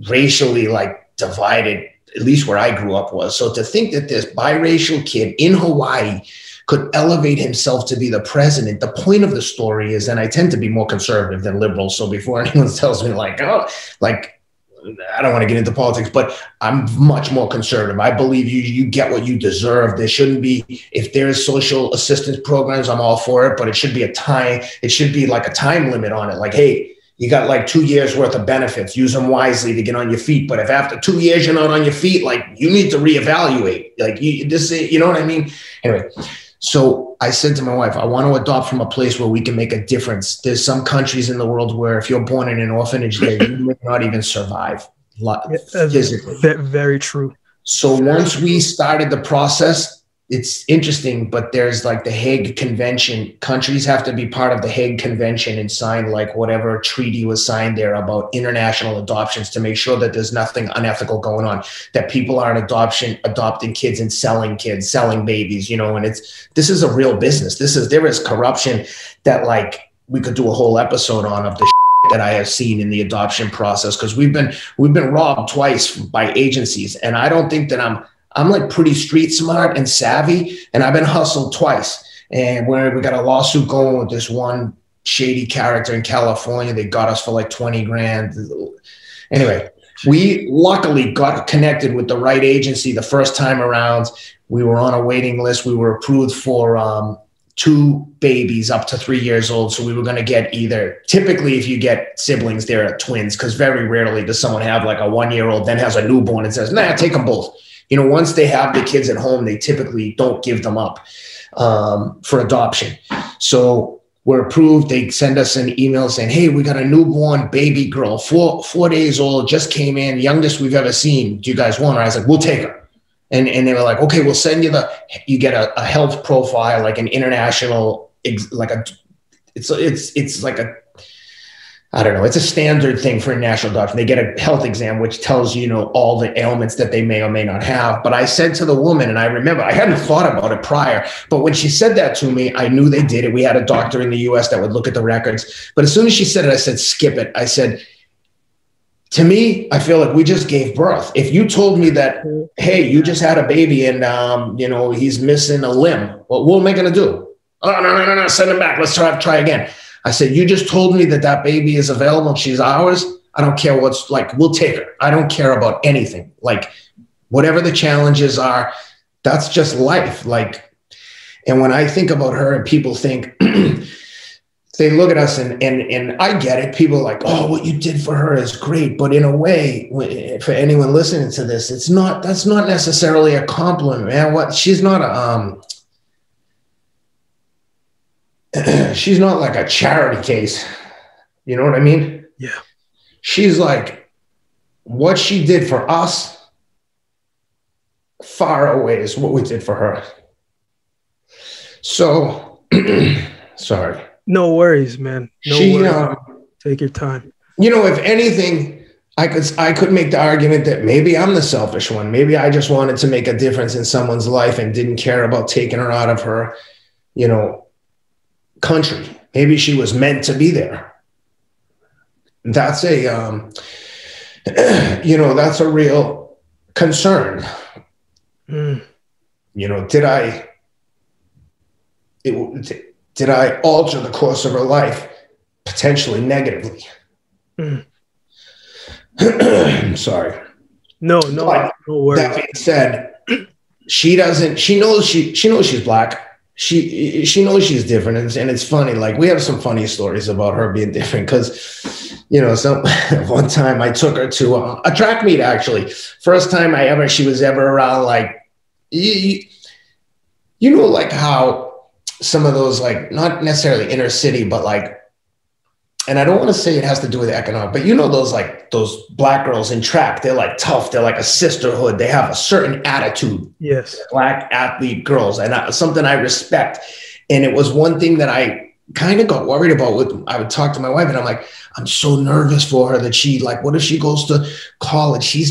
racially like divided, at least where I grew up was. So to think that this biracial kid in Hawaii could elevate himself to be the president. The point of the story is, and I tend to be more conservative than liberal. So before anyone tells me like, oh, like, I don't want to get into politics, but I'm much more conservative. I believe you get what you deserve. There shouldn't be, if there's social assistance programs, I'm all for it, but it should be it should be like a time limit on it. Like, hey, you got like 2 years worth of benefits, use them wisely to get on your feet. But if after 2 years you're not on your feet, like you need to reevaluate. Like you know what I mean? Anyway. So I said to my wife, I want to adopt from a place where we can make a difference. There's some countries in the world where if you're born in an orphanage there, you may not even survive physically. Very true. So once we started the process, it's interesting, but there's like the Hague Convention. Countries have to be part of the Hague Convention and sign like whatever treaty was signed there about international adoptions to make sure that there's nothing unethical going on, that people aren't adopting kids and selling babies, you know, and this is a real business. There is corruption that like we could do a whole episode on of the that I have seen in the adoption process. Cause we've been robbed twice by agencies. And I don't think that I'm like pretty street smart and savvy, and I've been hustled twice. And where we got a lawsuit going with this one shady character in California, they got us for like 20 grand. Anyway, we luckily got connected with the right agency the first time around. We were on a waiting list. We were approved for 2 babies up to 3 years old. So we were going to get typically if you get siblings, they're twins, because very rarely does someone have like a 1-year-old, then has a newborn and says, nah, take them both. You know, once they have the kids at home, they typically don't give them up for adoption. So we're approved. They send us an email saying, hey, we got a newborn baby girl, 4 days old, just came in, youngest we've ever seen. Do you guys want her? I was like, we'll take her. And they were like, okay, we'll send you you get a health profile, like an international, it's like a, I don't know. It's a standard thing for a national adoption. They get a health exam, which tells you know, all the ailments that they may or may not have. But I said to the woman, and I remember I hadn't thought about it prior, but when she said that to me, I knew they did it. We had a doctor in the US that would look at the records. But as soon as she said it, I said, skip it. I said, to me, I feel like we just gave birth. If you told me that, hey, you just had a baby and, you know, he's missing a limb, what am I going to do? Oh, no, send him back. Let's try again. I said, you just told me that baby is available. She's ours. I don't care what's like, we'll take her. I don't care about anything. Like whatever the challenges are, that's just life. Like, and when I think about her and people think, they look at us and I get it. People are like, oh, what you did for her is great. But in a way, for anyone listening to this, that's not necessarily a compliment, man. She's not she's not like a charity case. You know what I mean? Yeah. She's like, what she did for us far away is what we did for her. So, sorry. No worries, man. Worries. Take your time. You know, if anything, I could make the argument that maybe I'm the selfish one. Maybe I just wanted to make a difference in someone's life and didn't care about taking her out of her, you know, country. Maybe she was meant to be there. That's a, you know, that's a real concern. You know, did I alter the course of her life potentially negatively? Sorry. No worries. That being said, she knows she's black. She knows she's different. And it's funny. Like we have some funny stories about her being different because, you know, one time I took her to a track meet, actually. First time she was ever around, like, you know, like how some of those, like, not necessarily inner city, but like, and I don't want to say it has to do with economic, but you know, those black girls in track, they're like tough. They're like a sisterhood. They have a certain attitude. Yes. Black athlete girls. And something I respect. And it was one thing that I kind of got worried about. I would talk to my wife and I'm like, I'm so nervous for her that what if she goes to college? She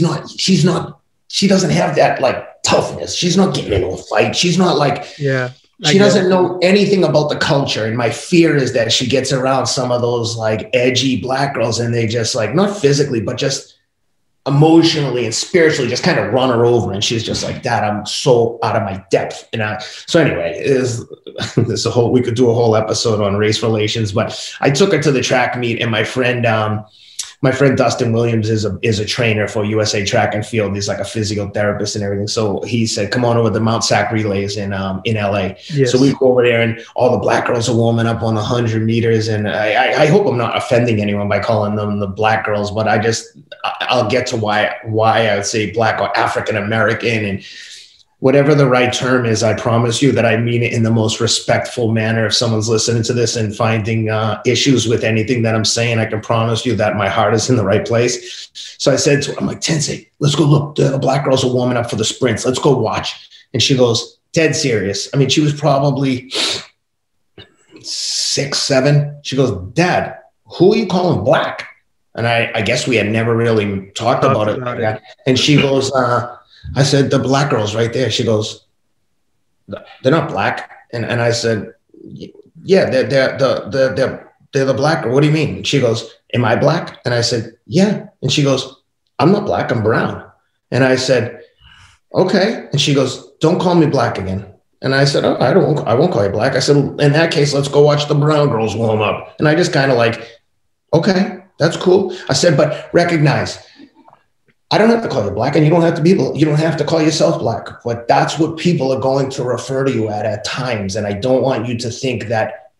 doesn't have that like toughness. She's not getting into a fight. She's not like, yeah. She doesn't know anything about the culture. And my fear is that she gets around some of those like edgy black girls and they just like, not physically, but just emotionally and spiritually just kind of run her over. And she's just like, Dad, I'm so out of my depth. And so anyway, we could do a whole episode on race relations, but I took her to the track meet, and my friend Dustin Williams is a trainer for USA Track and Field. He's like a physiotherapist and everything. So he said, come on over to the Mount Sac relays in LA. Yes. So we go over there, and all the black girls are warming up on the 100 meters. And I hope I'm not offending anyone by calling them the black girls, but I'll get to why I would say black or African-American, and whatever the right term is. I promise you that I mean it in the most respectful manner. If someone's listening to this and finding issues with anything that I'm saying, I can promise you that my heart is in the right place. So I said to her, I'm like, Tensei, let's go look. The black girls are warming up for the sprints. Let's go watch. And she goes, dead serious. I mean, she was probably 6, 7. She goes, Dad, who are you calling black? And I guess we had never really talked about it. And she goes, I said, the black girls right there. She goes, they're not black. And I said, yeah, they're the black girl. What do you mean? She goes, am I black? And I said, yeah. And she goes, I'm not black, I'm brown. And I said, okay. And she goes, don't call me black again. And I said, oh, I won't call you black. I said, in that case, let's go watch the brown girls warm up. And I just kind of like, okay, that's cool. I said, but recognize, I don't have to call you black, and you don't have to call yourself black, but that's what people are going to refer to you at times. And I don't want you to think that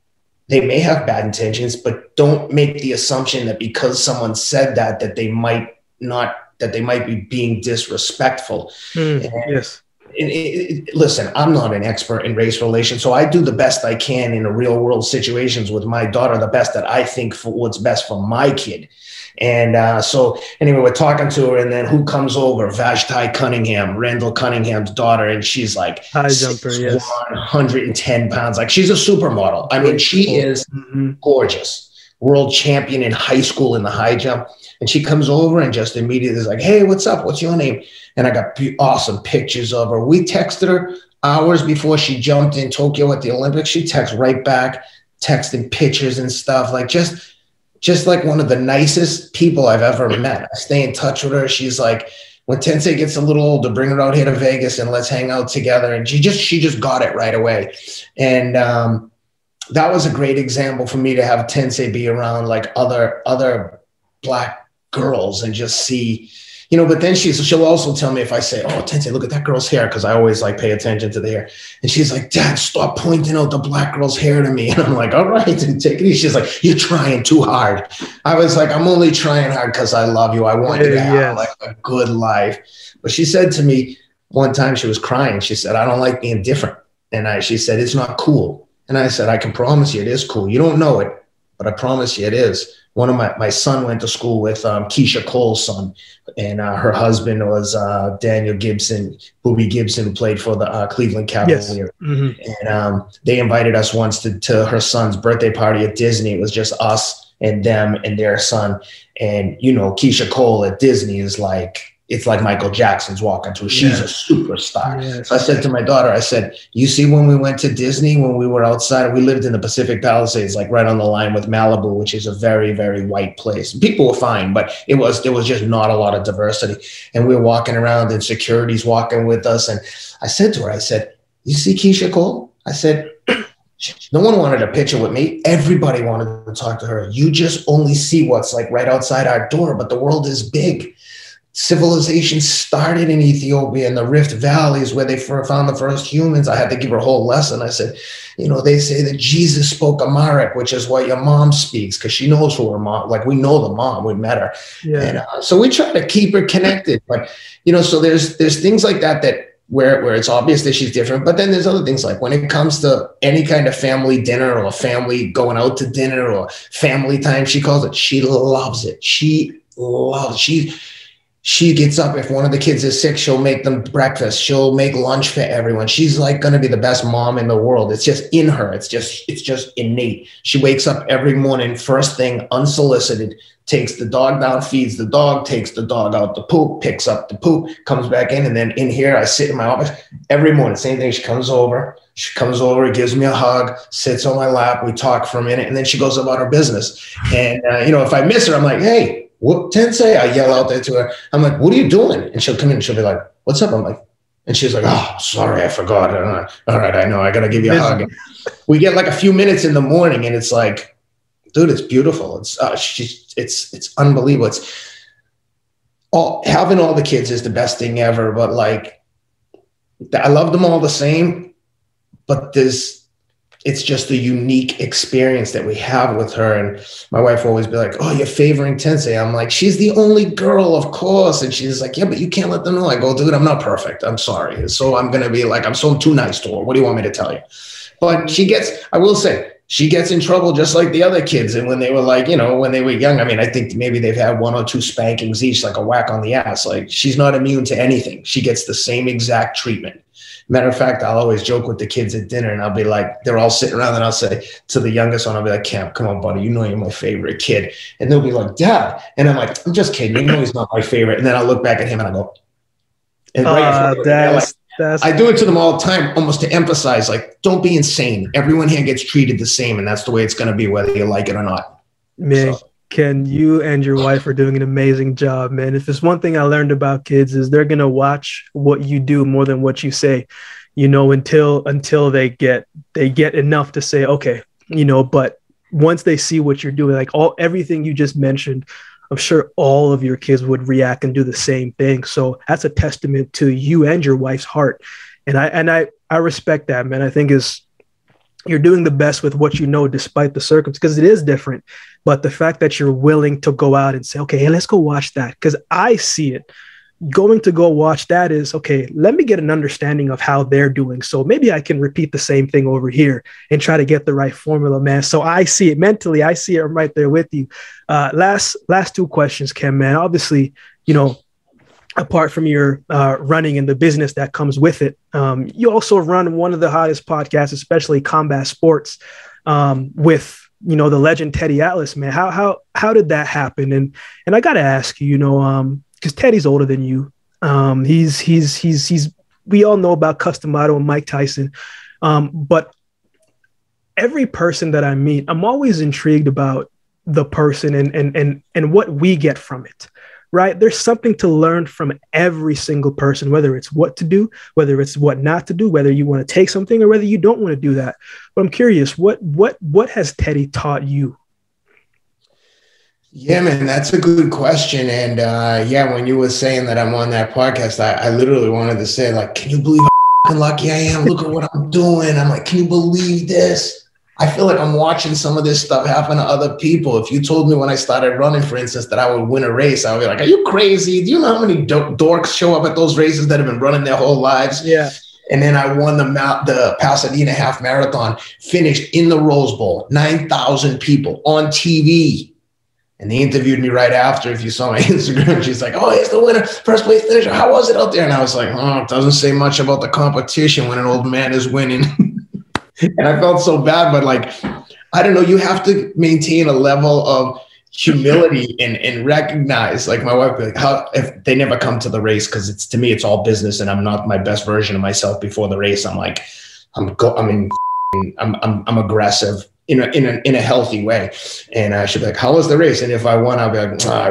they may have bad intentions, but don't make the assumption that because someone said that they might be being disrespectful. Yes. Listen, I'm not an expert in race relations, so I do the best I can in the real world situations with my daughter, the best that I think for what's best for my kid. And so anyway, we're talking to her, and then who comes over? Vashti Cunningham, Randall Cunningham's daughter. And she's like high jumper, yes, 110 pounds. Like, she's a supermodel. I mean, she is gorgeous, world champion in high school in the high jump. And she comes over and just immediately is like, hey, what's up? What's your name? And I got awesome pictures of her. We texted her hours before she jumped in Tokyo at the Olympics. She texted right back, texting pictures and stuff, like just like one of the nicest people I've ever met. I stay in touch with her. She's like, when Tensei gets a little older, bring her out here to Vegas and let's hang out together. And she just got it right away. And that was a great example for me to have Tensei be around like other black girls and just see, but then she'll also tell me if I say, oh, Tensei, look at that girl's hair, because I always like pay attention to the hair. And she's like, Dad, stop pointing out the black girl's hair to me. And I'm like, all right, and take it easy. She's like, you're trying too hard. I was like, I'm only trying hard because I love you. I want you to have like a good life. But she said to me one time, she was crying. She said, I don't like being different. And she said, it's not cool. And I said, I can promise you it is cool. You don't know it, but I promise you it is. One of my son went to school with Keisha Cole's son, and her husband was Daniel Gibson, Booby Gibson, who played for the Cleveland Cavaliers. Yes. Mm-hmm. And they invited us once to her son's birthday party at Disney. It was just us and them and their son. And, Keisha Cole at Disney is like, it's like Michael Jackson's walking through. She's a superstar. Yes. So I said to my daughter, I said, you see, when we went to Disney, when we were outside, we lived in the Pacific Palisades, like right on the line with Malibu, which is a very, very white place. People were fine, but there was just not a lot of diversity. And we were walking around and security's walking with us. And I said to her, I said, you see Keisha Cole? I said, no one wanted a picture with me. Everybody wanted to talk to her. You just only see what's like right outside our door, but the world is big. Civilization started in Ethiopia in the Rift Valleys, where they found the first humans. I had to give her a whole lesson. I said, they say that Jesus spoke Amharic, which is what your mom speaks, because she knows who her mom, like we know the mom, we met her. Yeah. And so we try to keep her connected. But, so there's things like that where it's obvious that she's different. But then there's other things, like when it comes to any kind of family dinner or family going out to dinner or family time, she calls it, she loves it. She gets up. If one of the kids is sick, she'll make them breakfast. She'll make lunch for everyone. She's like going to be the best mom in the world. It's just in her. It's just innate. She wakes up every morning, first thing, unsolicited, takes the dog down, feeds the dog, takes the dog out to poop, picks up the poop, comes back in. And then in here, I sit in my office every morning. Same thing. She comes over, gives me a hug, sits on my lap. We talk for a minute, and then she goes about her business. And, if I miss her, I'm like, hey, "What, Tensei?" I yell out there to her. I'm like, "What are you doing?" And she'll come in and she'll be like, "What's up?" I'm like, and she's like, "Oh, sorry, I forgot." All right, I know. I got to give you a hug. And we get like a few minutes in the morning and it's like, dude, it's beautiful. It's unbelievable. Having all the kids is the best thing ever. But like, I love them all the same, but it's just a unique experience that we have with her. And my wife will always be like, "Oh, you're favoring Tensei." I'm like, "She's the only girl, of course." And she's like, "Yeah, but you can't let them know." I go, "Dude, I'm not perfect. I'm sorry." So I'm going to be like, I'm so too nice to her. What do you want me to tell you? But I will say, she gets in trouble just like the other kids. And when they were like, when they were young, I mean, I think maybe they've had 1 or 2 spankings each, like a whack on the ass. Like, she's not immune to anything. She gets the same exact treatment. Matter of fact, I'll always joke with the kids at dinner and I'll be like, they're all sitting around and I'll say to the youngest one, I'll be like, "Camp, come on, buddy. You know you're my favorite kid." And they'll be like, "Dad." And I'm like, "I'm just kidding. You know he's not my favorite." And then I'll look back at him and I go, and I do it to them all the time, almost to emphasize, like, don't be insane. Everyone here gets treated the same. And that's the way it's going to be, whether you like it or not. Man, Ken, you and your wife are doing an amazing job, man. If there's one thing I learned about kids is they're going to watch what you do more than what you say, until they get enough to say, okay, but once they see what you're doing, like everything you just mentioned, I'm sure all of your kids would react and do the same thing. So that's a testament to you and your wife's heart. And I respect that, man. I think you're doing the best with what you know, despite the circumstances, because it is different. But the fact that you're willing to go out and say, okay, hey, let's go watch that, because I see it. Going to go watch that is, okay, let me get an understanding of how they're doing. So maybe I can repeat the same thing over here and try to get the right formula, man. So I see it mentally. I see it right there with you. Last 2 questions, Ken, man. Obviously, apart from your running and the business that comes with it, you also run one of the hottest podcasts, especially combat sports, with the legend Teddy Atlas, man. How did that happen? And I got to ask you, because Teddy's older than you. He's we all know about Custom Auto and Mike Tyson, but every person that I meet, I'm always intrigued about the person and what we get from it. Right? There's something to learn from every single person, whether it's what to do, whether it's what not to do, whether you want to take something or whether you don't want to do that. But I'm curious, what has Teddy taught you? Yeah, man, that's a good question. And when you were saying that I'm on that podcast, I literally wanted to say, like, can you believe how lucky I am? Look at what I'm doing. I'm like, can you believe this? I feel like I'm watching some of this stuff happen to other people. If you told me when I started running, for instance, that I would win a race, I would be like, are you crazy? Do you know how many dorks show up at those races that have been running their whole lives? Yeah. And then I won the Pasadena half marathon, finished in the Rose Bowl, 9,000 people on TV. And they interviewed me right after. If you saw my Instagram, she's like, "Oh, he's the winner, first place finisher. How was it out there?" And I was like, "Oh, it doesn't say much about the competition when an old man is winning." And I felt so bad, but like, I don't know, you have to maintain a level of humility and recognize, like my wife, like, how if they never come to the race, because to me, it's all business and I'm not my best version of myself before the race. I'm like, I'm aggressive in a healthy way. And she'll be like, "How was the race?" And if I won, I'll be like, I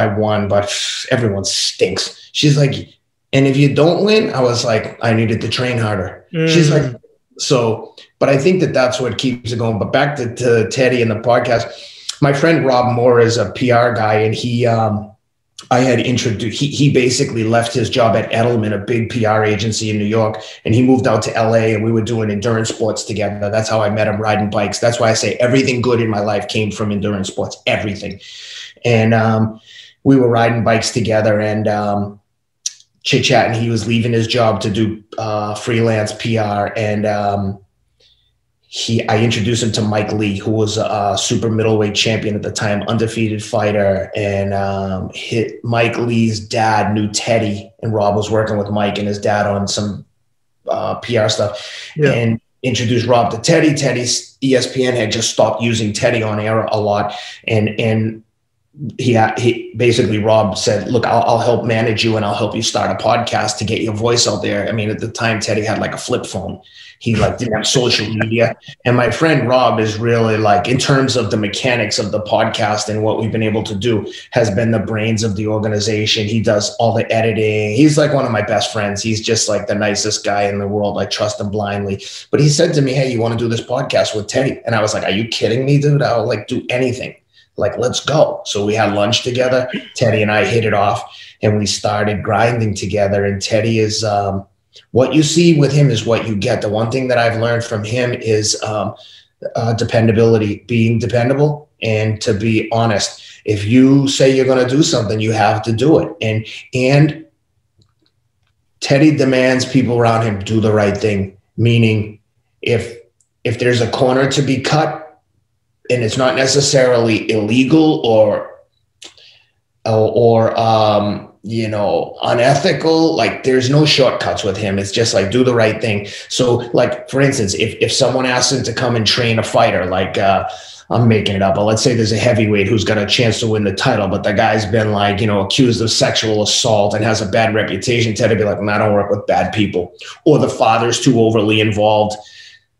won, but everyone stinks. She's like, "And if you don't win?" I was like, "I needed to train harder." She's like, but I think that's what keeps it going. But back to Teddy and the podcast, my friend Rob Moore is a PR guy, and I had introduced, he basically left his job at Edelman, a big PR agency in New York, and he moved out to LA, and we were doing endurance sports together. That's how I met him, riding bikes. That's why I say everything good in my life came from endurance sports, everything. And we were riding bikes together and chit-chatting. He was leaving his job to do freelance PR, and I introduced him to Mike Lee, who was a super middleweight champion at the time, undefeated fighter. And Mike Lee's dad knew Teddy, and Rob was working with Mike and his dad on some PR stuff. Yeah. And introduced Rob to Teddy. Teddy's ESPN had just stopped using Teddy on air a lot. And he basically, Rob said, look, I'll help manage you and I'll help you start a podcast to get your voice out there. I mean, at the time, Teddy had like a flip phone. He like didn't have social media. And my friend Rob is really like, in terms of the mechanics of the podcast and what we've been able to do, has been the brains of the organization. He does all the editing. He's like one of my best friends. He's just like the nicest guy in the world. I trust him blindly. But he said to me, hey, you want to do this podcast with Teddy? And I was like, are you kidding me, dude? I'll like do anything. Like, let's go. So we had lunch together. Teddy and I hit it off and we started grinding together. And Teddy is, what you see with him is what you get. The one thing that I've learned from him is dependability, being dependable, and to be honest. If you say you're going to do something, you have to do it. And Teddy demands people around him do the right thing. Meaning, if there's a corner to be cut, and it's not necessarily illegal or unethical, like there's no shortcuts with him. It's just like, do the right thing. So like, for instance, if someone asks him to come and train a fighter, like I'm making it up, but let's say there's a heavyweight who's got a chance to win the title, but the guy's been like, accused of sexual assault and has a bad reputation, Ted would be like, I don't work with bad people. Or the father's too overly involved.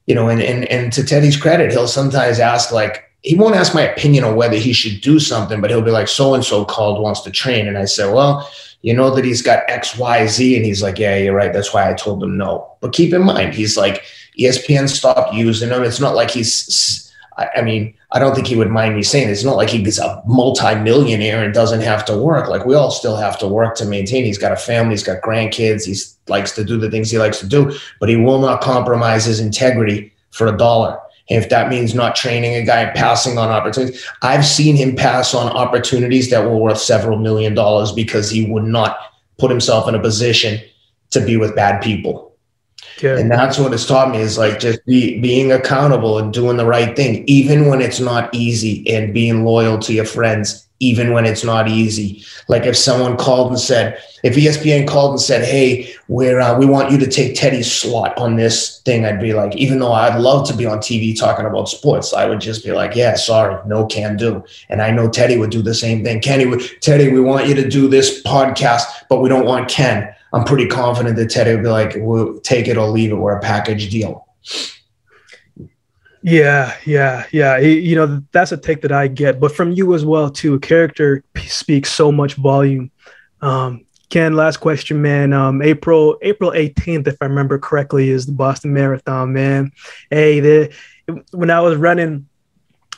And to Teddy's credit, he'll sometimes ask, like, he won't ask my opinion on whether he should do something, but he'll be like, so-and-so called, wants to train. And I say, well, you know that he's got X, Y, Z. And he's like, yeah, you're right. That's why I told him no. But keep in mind, he's like, ESPN stopped using him. It's not like I don't think he would mind me saying it's not like he's a multi-millionaire and doesn't have to work. Like, we all still have to work to maintain. He's got a family. He's got grandkids. He likes to do the things he likes to do, but he will not compromise his integrity for a dollar. And if that means not training a guy and passing on opportunities, I've seen him pass on opportunities that were worth several $1 million because he would not put himself in a position to be with bad people. Okay. And that's what it's taught me, is like just being accountable and doing the right thing, even when it's not easy, and being loyal to your friends, even when it's not easy. Like if someone called and said, if ESPN called and said, hey, we want you to take Teddy's slot on this thing, I'd be like, even though I'd love to be on TV talking about sports, I would just be like, yeah, sorry, no can do. And I know Teddy would do the same thing. Teddy, we want you to do this podcast, but we don't want Ken. I'm pretty confident that Teddy would be like, we'll take it or leave it. We're a package deal. Yeah. That's a take that I get, but from you as well too. A character speaks so much volume. Ken, last question, man. April 18th, if I remember correctly, is the Boston Marathon, man. Hey, when I was running,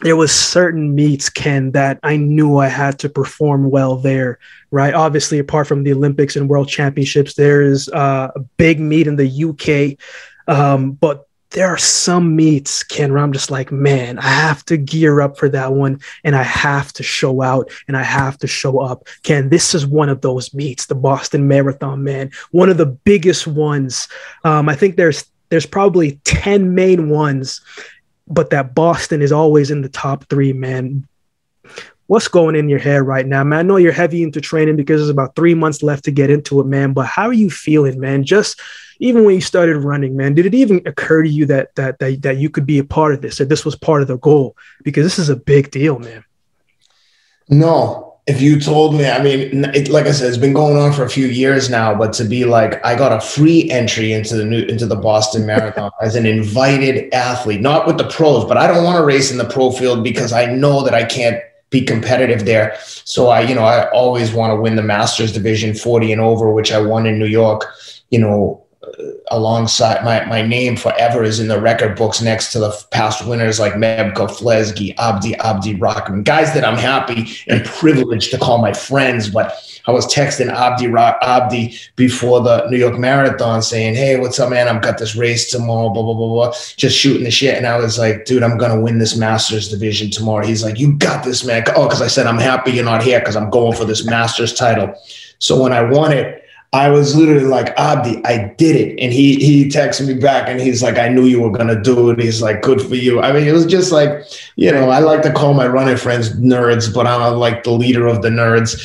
there was certain meets, Ken, that I knew I had to perform well there, right? Obviously, apart from the Olympics and World Championships, there is a big meet in the UK, but there are some meets, Ken, where I'm just like, man, I have to gear up for that one, and I have to show out, and I have to show up. Ken, this is one of those meets, the Boston Marathon, man. One of the biggest ones. I think there's probably 10 main ones, but that Boston is always in the top 3, man. What's going in your head right now, man? I know you're heavy into training because there's about 3 months left to get into it, man. But how are you feeling, man? Just even when you started running, man, did it even occur to you that you could be a part of this, that this was part of the goal? Because this is a big deal, man. No. If you told me, I mean, like I said, it's been going on for a few years now, but to be like, I got a free entry into the Boston Marathon as an invited athlete, not with the pros, but I don't want to race in the pro field because I know that I can't be competitive there. So I always want to win the Masters division 40 and over, which I won in New York, alongside my name forever is in the record books next to the past winners like Mebko, Flesgy, Abdi Rahman, guys that I'm happy and privileged to call my friends. But I was texting Abdi before the New York Marathon saying, hey, what's up, man? I've got this race tomorrow, blah, blah, blah, blah, just shooting the shit. And I was like, dude, I'm going to win this Masters division tomorrow. He's like, you got this, man. Oh, because I said, I'm happy you're not here because I'm going for this Masters title. So when I won it, I was literally like, Abdi, I did it. And he texted me back and he's like, I knew you were going to do it. He's like, good for you. I mean, it was just like, I like to call my running friends nerds, but I'm like the leader of the nerds.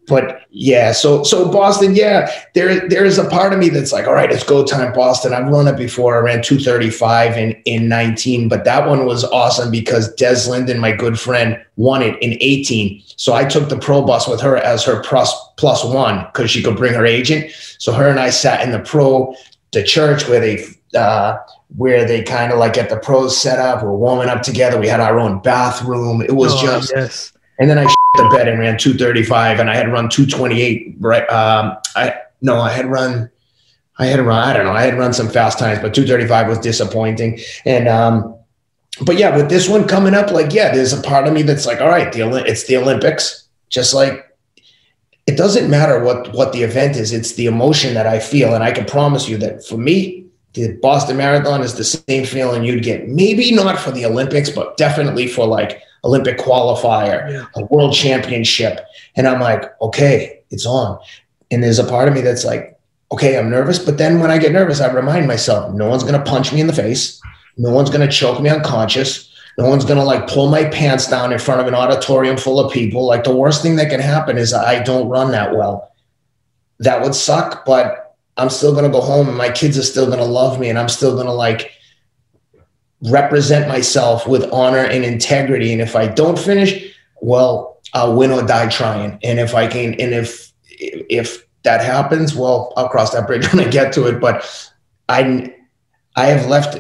But yeah, so Boston, yeah, there is a part of me that's like, all right, it's go time, Boston. I've run it before. I ran 235 in 19, but that one was awesome because Des Linden, my good friend, won it in 18. So I took the pro bus with her as her plus one because she could bring her agent. So her and I sat in the church where they kind of like get the pros set up. We're warming up together. We had our own bathroom. It was yes. And then I the bed and ran 235, and I had run 228. Right? I had run. I don't know. I had run some fast times, but 235 was disappointing. And but yeah, with this one coming up, like there's a part of me that's like, all right, it's the Olympics. Just like it doesn't matter what the event is. It's the emotion that I feel, and I can promise you that for me, the Boston Marathon is the same feeling you'd get. Maybe not for the Olympics, but definitely for like Olympic qualifier, a world championship. And I'm like, okay, it's on. And there's a part of me that's like, okay, I'm nervous. But then when I get nervous, I remind myself, no one's going to punch me in the face. No one's going to choke me unconscious. No one's going to like pull my pants down in front of an auditorium full of people. Like the worst thing that can happen is I don't run that well. That would suck, but I'm still going to go home and my kids are still going to love me. And I'm still going to like represent myself with honor and integrity. And if I don't finish, well, I'll win or die trying. And if I can, and if that happens, well, I'll cross that bridge when I get to it. But I have left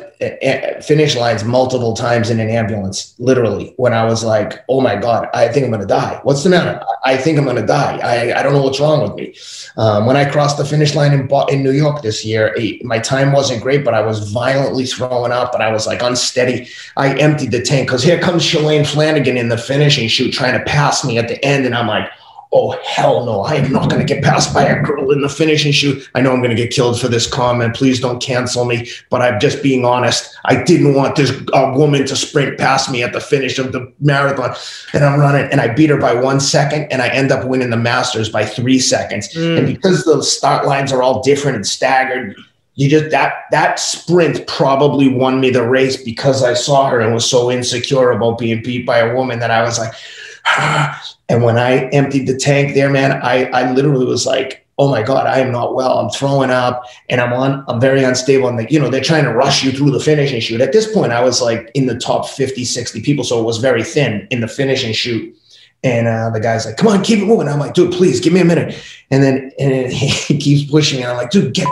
finish lines multiple times in an ambulance, literally, when I was like, oh my God, I think I'm going to die. What's the matter? I think I'm going to die. I don't know what's wrong with me. When I crossed the finish line in New York this year, my time wasn't great, but I was violently throwing up and I was like unsteady. I emptied the tank because here comes Shalane Flanagan in the finishing chute trying to pass me at the end. And I'm like, oh, hell no, I am not going to get passed by a girl in the finishing chute. I know I'm going to get killed for this comment. Please don't cancel me. But I'm just being honest. I didn't want this woman to sprint past me at the finish of the marathon. And I'm running and I beat her by 1 second and I end up winning the Masters by 3 seconds. And because the start lines are all different and staggered, you just that sprint probably won me the race because I saw her and was so insecure about being beat by a woman that I was like, and when I emptied the tank there, man, I literally was like, oh my God, I am not well. I'm throwing up and I'm very unstable. And they're trying to rush you through the finishing chute. At this point, I was like in the top 50, 60 people. So it was very thin in the finishing chute. And the guy's like, come on, keep it moving. I'm like, dude, please give me a minute. And then he keeps pushing. And I'm like, dude, get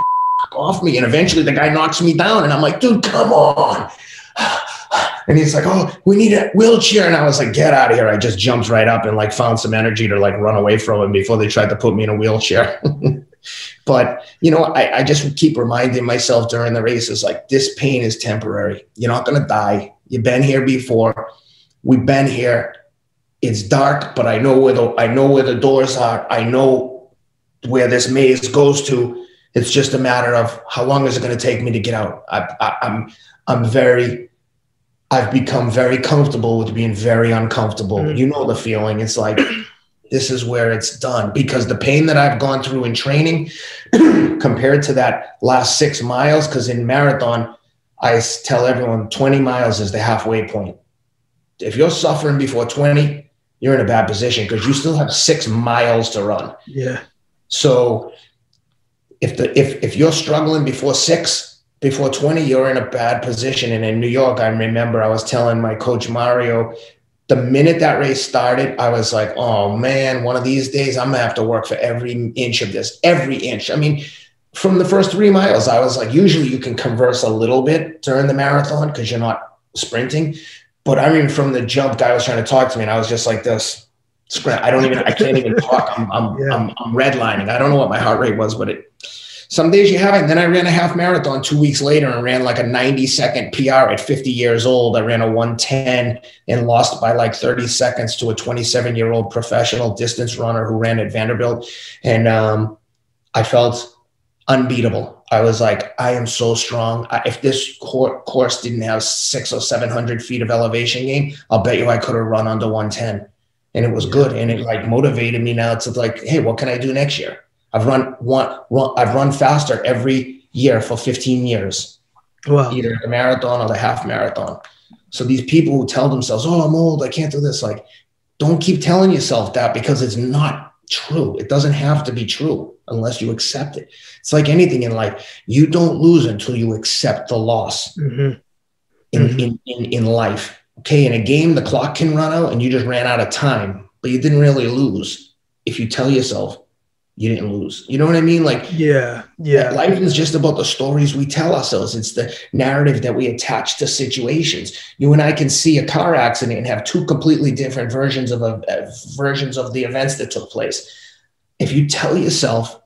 off me. And eventually the guy knocks me down. And I'm like, dude, come on. And he's like, oh, we need a wheelchair. And I was like, get out of here. I just jumped right up and like found some energy to like run away from him before they tried to put me in a wheelchair. But, I just keep reminding myself during the races, like this pain is temporary. You're not going to die. You've been here before. We've been here. It's dark, but I know where the doors are. I know where this maze goes to. It's just a matter of how long is it going to take me to get out? I've become very comfortable with being very uncomfortable. You know the feeling. It's like, this is where it's done. Because the pain that I've gone through in training compared to that last 6 miles, because in marathon, I tell everyone 20 miles is the halfway point. If you're suffering before 20, you're in a bad position because you still have 6 miles to run. Yeah. So if you're struggling before 20, you're in a bad position. And in New York, I remember I was telling my coach, Mario, the minute that race started, I was like, oh man, one of these days I'm gonna have to work for every inch of this, every inch. I mean, from the first 3 miles, I was like, usually you can converse a little bit during the marathon because you're not sprinting. But I mean, from the jump, guy was trying to talk to me and I was just like this. I can't even talk. I'm redlining. I don't know what my heart rate was, but some days you have it. And then I ran a half marathon 2 weeks later and ran like a 90-second PR at 50 years old. I ran a 1:10 and lost by like 30 seconds to a 27-year-old professional distance runner who ran at Vanderbilt. And I felt unbeatable. I was like, I am so strong. If this course didn't have 600 or 700 feet of elevation gain, I'll bet you I could have run under 110. And it was good. And it like motivated me now to like, hey, what can I do next year? I've run faster every year for 15 years, wow. Either the marathon or the half marathon. So these people who tell themselves, oh, I'm old, I can't do this. Like, don't keep telling yourself that because it's not true. It doesn't have to be true unless you accept it. It's like anything in life. You don't lose until you accept the loss in life. Okay, in a game, the clock can run out and you just ran out of time, but you didn't really lose if you tell yourself you didn't lose. You know what I mean? Like, yeah. Life is just about the stories we tell ourselves. It's the narrative that we attach to situations. You and I can see a car accident and have two completely different versions of the events that took place. If you tell yourself,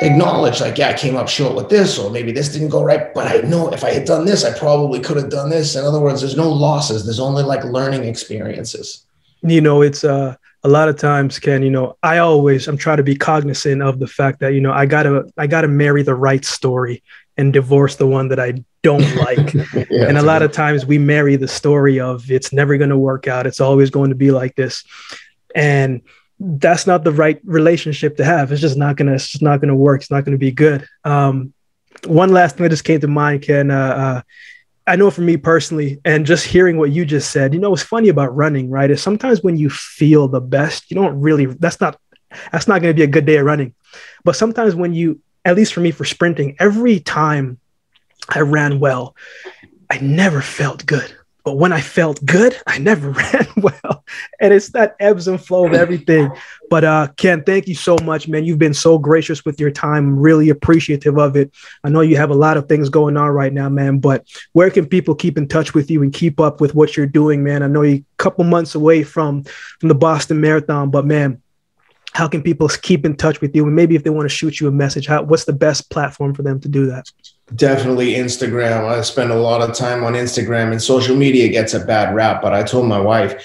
acknowledge, like, yeah, I came up short with this, or maybe this didn't go right, but I know if I had done this, I probably could have done this. In other words, there's no losses. There's only like learning experiences. You know, it's a lot of times, Ken, you know, I'm trying to be cognizant of the fact that, you know, I gotta marry the right story and divorce the one that I don't like. Yeah, and a lot of times we marry the story of it's never going to work out. It's always going to be like this. And that's not the right relationship to have. It's just not going to work. It's not going to be good. One last thing that just came to mind, Ken, I know for me personally, and just hearing what you just said, you know, what's funny about running, right, is sometimes when you feel the best, you don't really, that's not going to be a good day of running. But sometimes when you, at least for me, for sprinting, every time I ran well, I never felt good. But when I felt good, I never ran well. And it's that ebbs and flow of everything. But Ken, thank you so much, man. You've been so gracious with your time. I'm really appreciative of it. I know you have a lot of things going on right now, man, but where can people keep in touch with you and keep up with what you're doing, man? I know you're a couple months away from the Boston Marathon, but man, how can people keep in touch with you? And maybe if they want to shoot you a message, what's the best platform for them to do that? Definitely Instagram. I spend a lot of time on Instagram, and social media gets a bad rap. But I told my wife,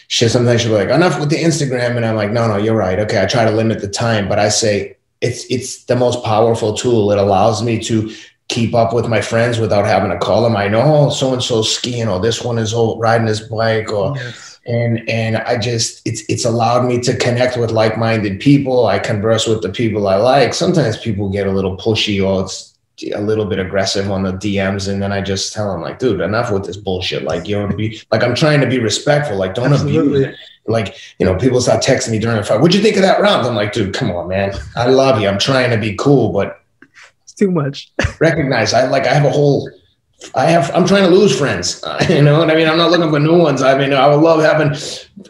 sometimes she'll be like, enough with the Instagram. And I'm like, no, you're right. Okay. I try to limit the time, but I say it's the most powerful tool. It allows me to keep up with my friends without having to call them. I know so-and-so's skiing, or this one is riding his bike, or yes. And I just, it's allowed me to connect with like-minded people. I converse with the people I like. Sometimes people get a little pushy, or it's a little bit aggressive on the DMs. And then I just tell them, like, dude, enough with this bullshit. Like, you know, I'm trying to be respectful. Like, don't abuse it. Like, you know, people start texting me during the fight. What'd you think of that round? I'm like, dude, come on, man. I love you. I'm trying to be cool, but it's too much. Recognize I'm trying to lose friends. You know what I mean? I'm not looking for new ones. I mean, I would love having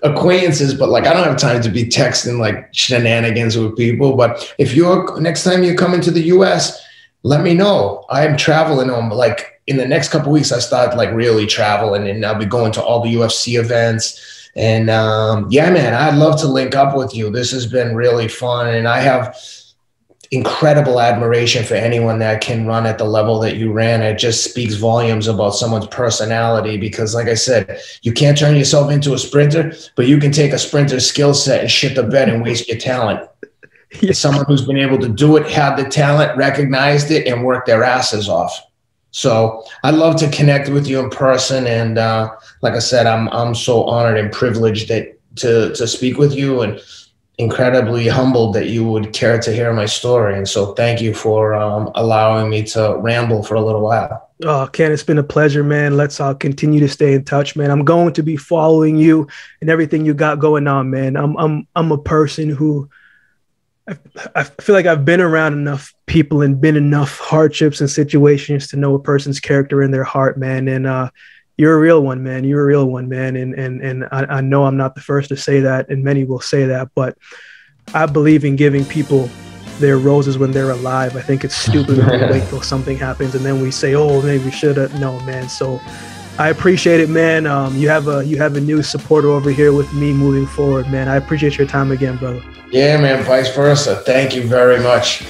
acquaintances, but like, I don't have time to be texting like shenanigans with people. But if next time you come into the US, let me know. I'm traveling on, like, in the next couple of weeks, I start like really traveling, and I'll be going to all the UFC events. And yeah, man, I'd love to link up with you. This has been really fun. And I have incredible admiration for anyone that can run at the level that you ran. It just speaks volumes about someone's personality, because like I said, you can't turn yourself into a sprinter, but you can take a sprinter's skill set and shit the bed and waste your talent. Yeah. Someone who's been able to do it, had the talent, recognized it, and worked their asses off. So I'd love to connect with you in person. And like I said, I'm so honored and privileged to speak with you, and incredibly humbled that you would care to hear my story. And so thank you for allowing me to ramble for a little while. Oh, Ken, it's been a pleasure, man. Let's continue to stay in touch, man. I'm going to be following you and everything you got going on, man. I'm a person who, I feel like I've been around enough people and been enough hardships and situations to know a person's character in their heart, man. And you're a real one, man. You're a real one, man. And I know I'm not the first to say that, and many will say that, but I believe in giving people their roses when they're alive. I think it's stupid when we wait till something happens and then we say, oh, maybe we should have. No, man. So I appreciate it, man. You have a new supporter over here with me moving forward, man. I appreciate your time again, brother. Yeah, man, vice versa. Thank you very much.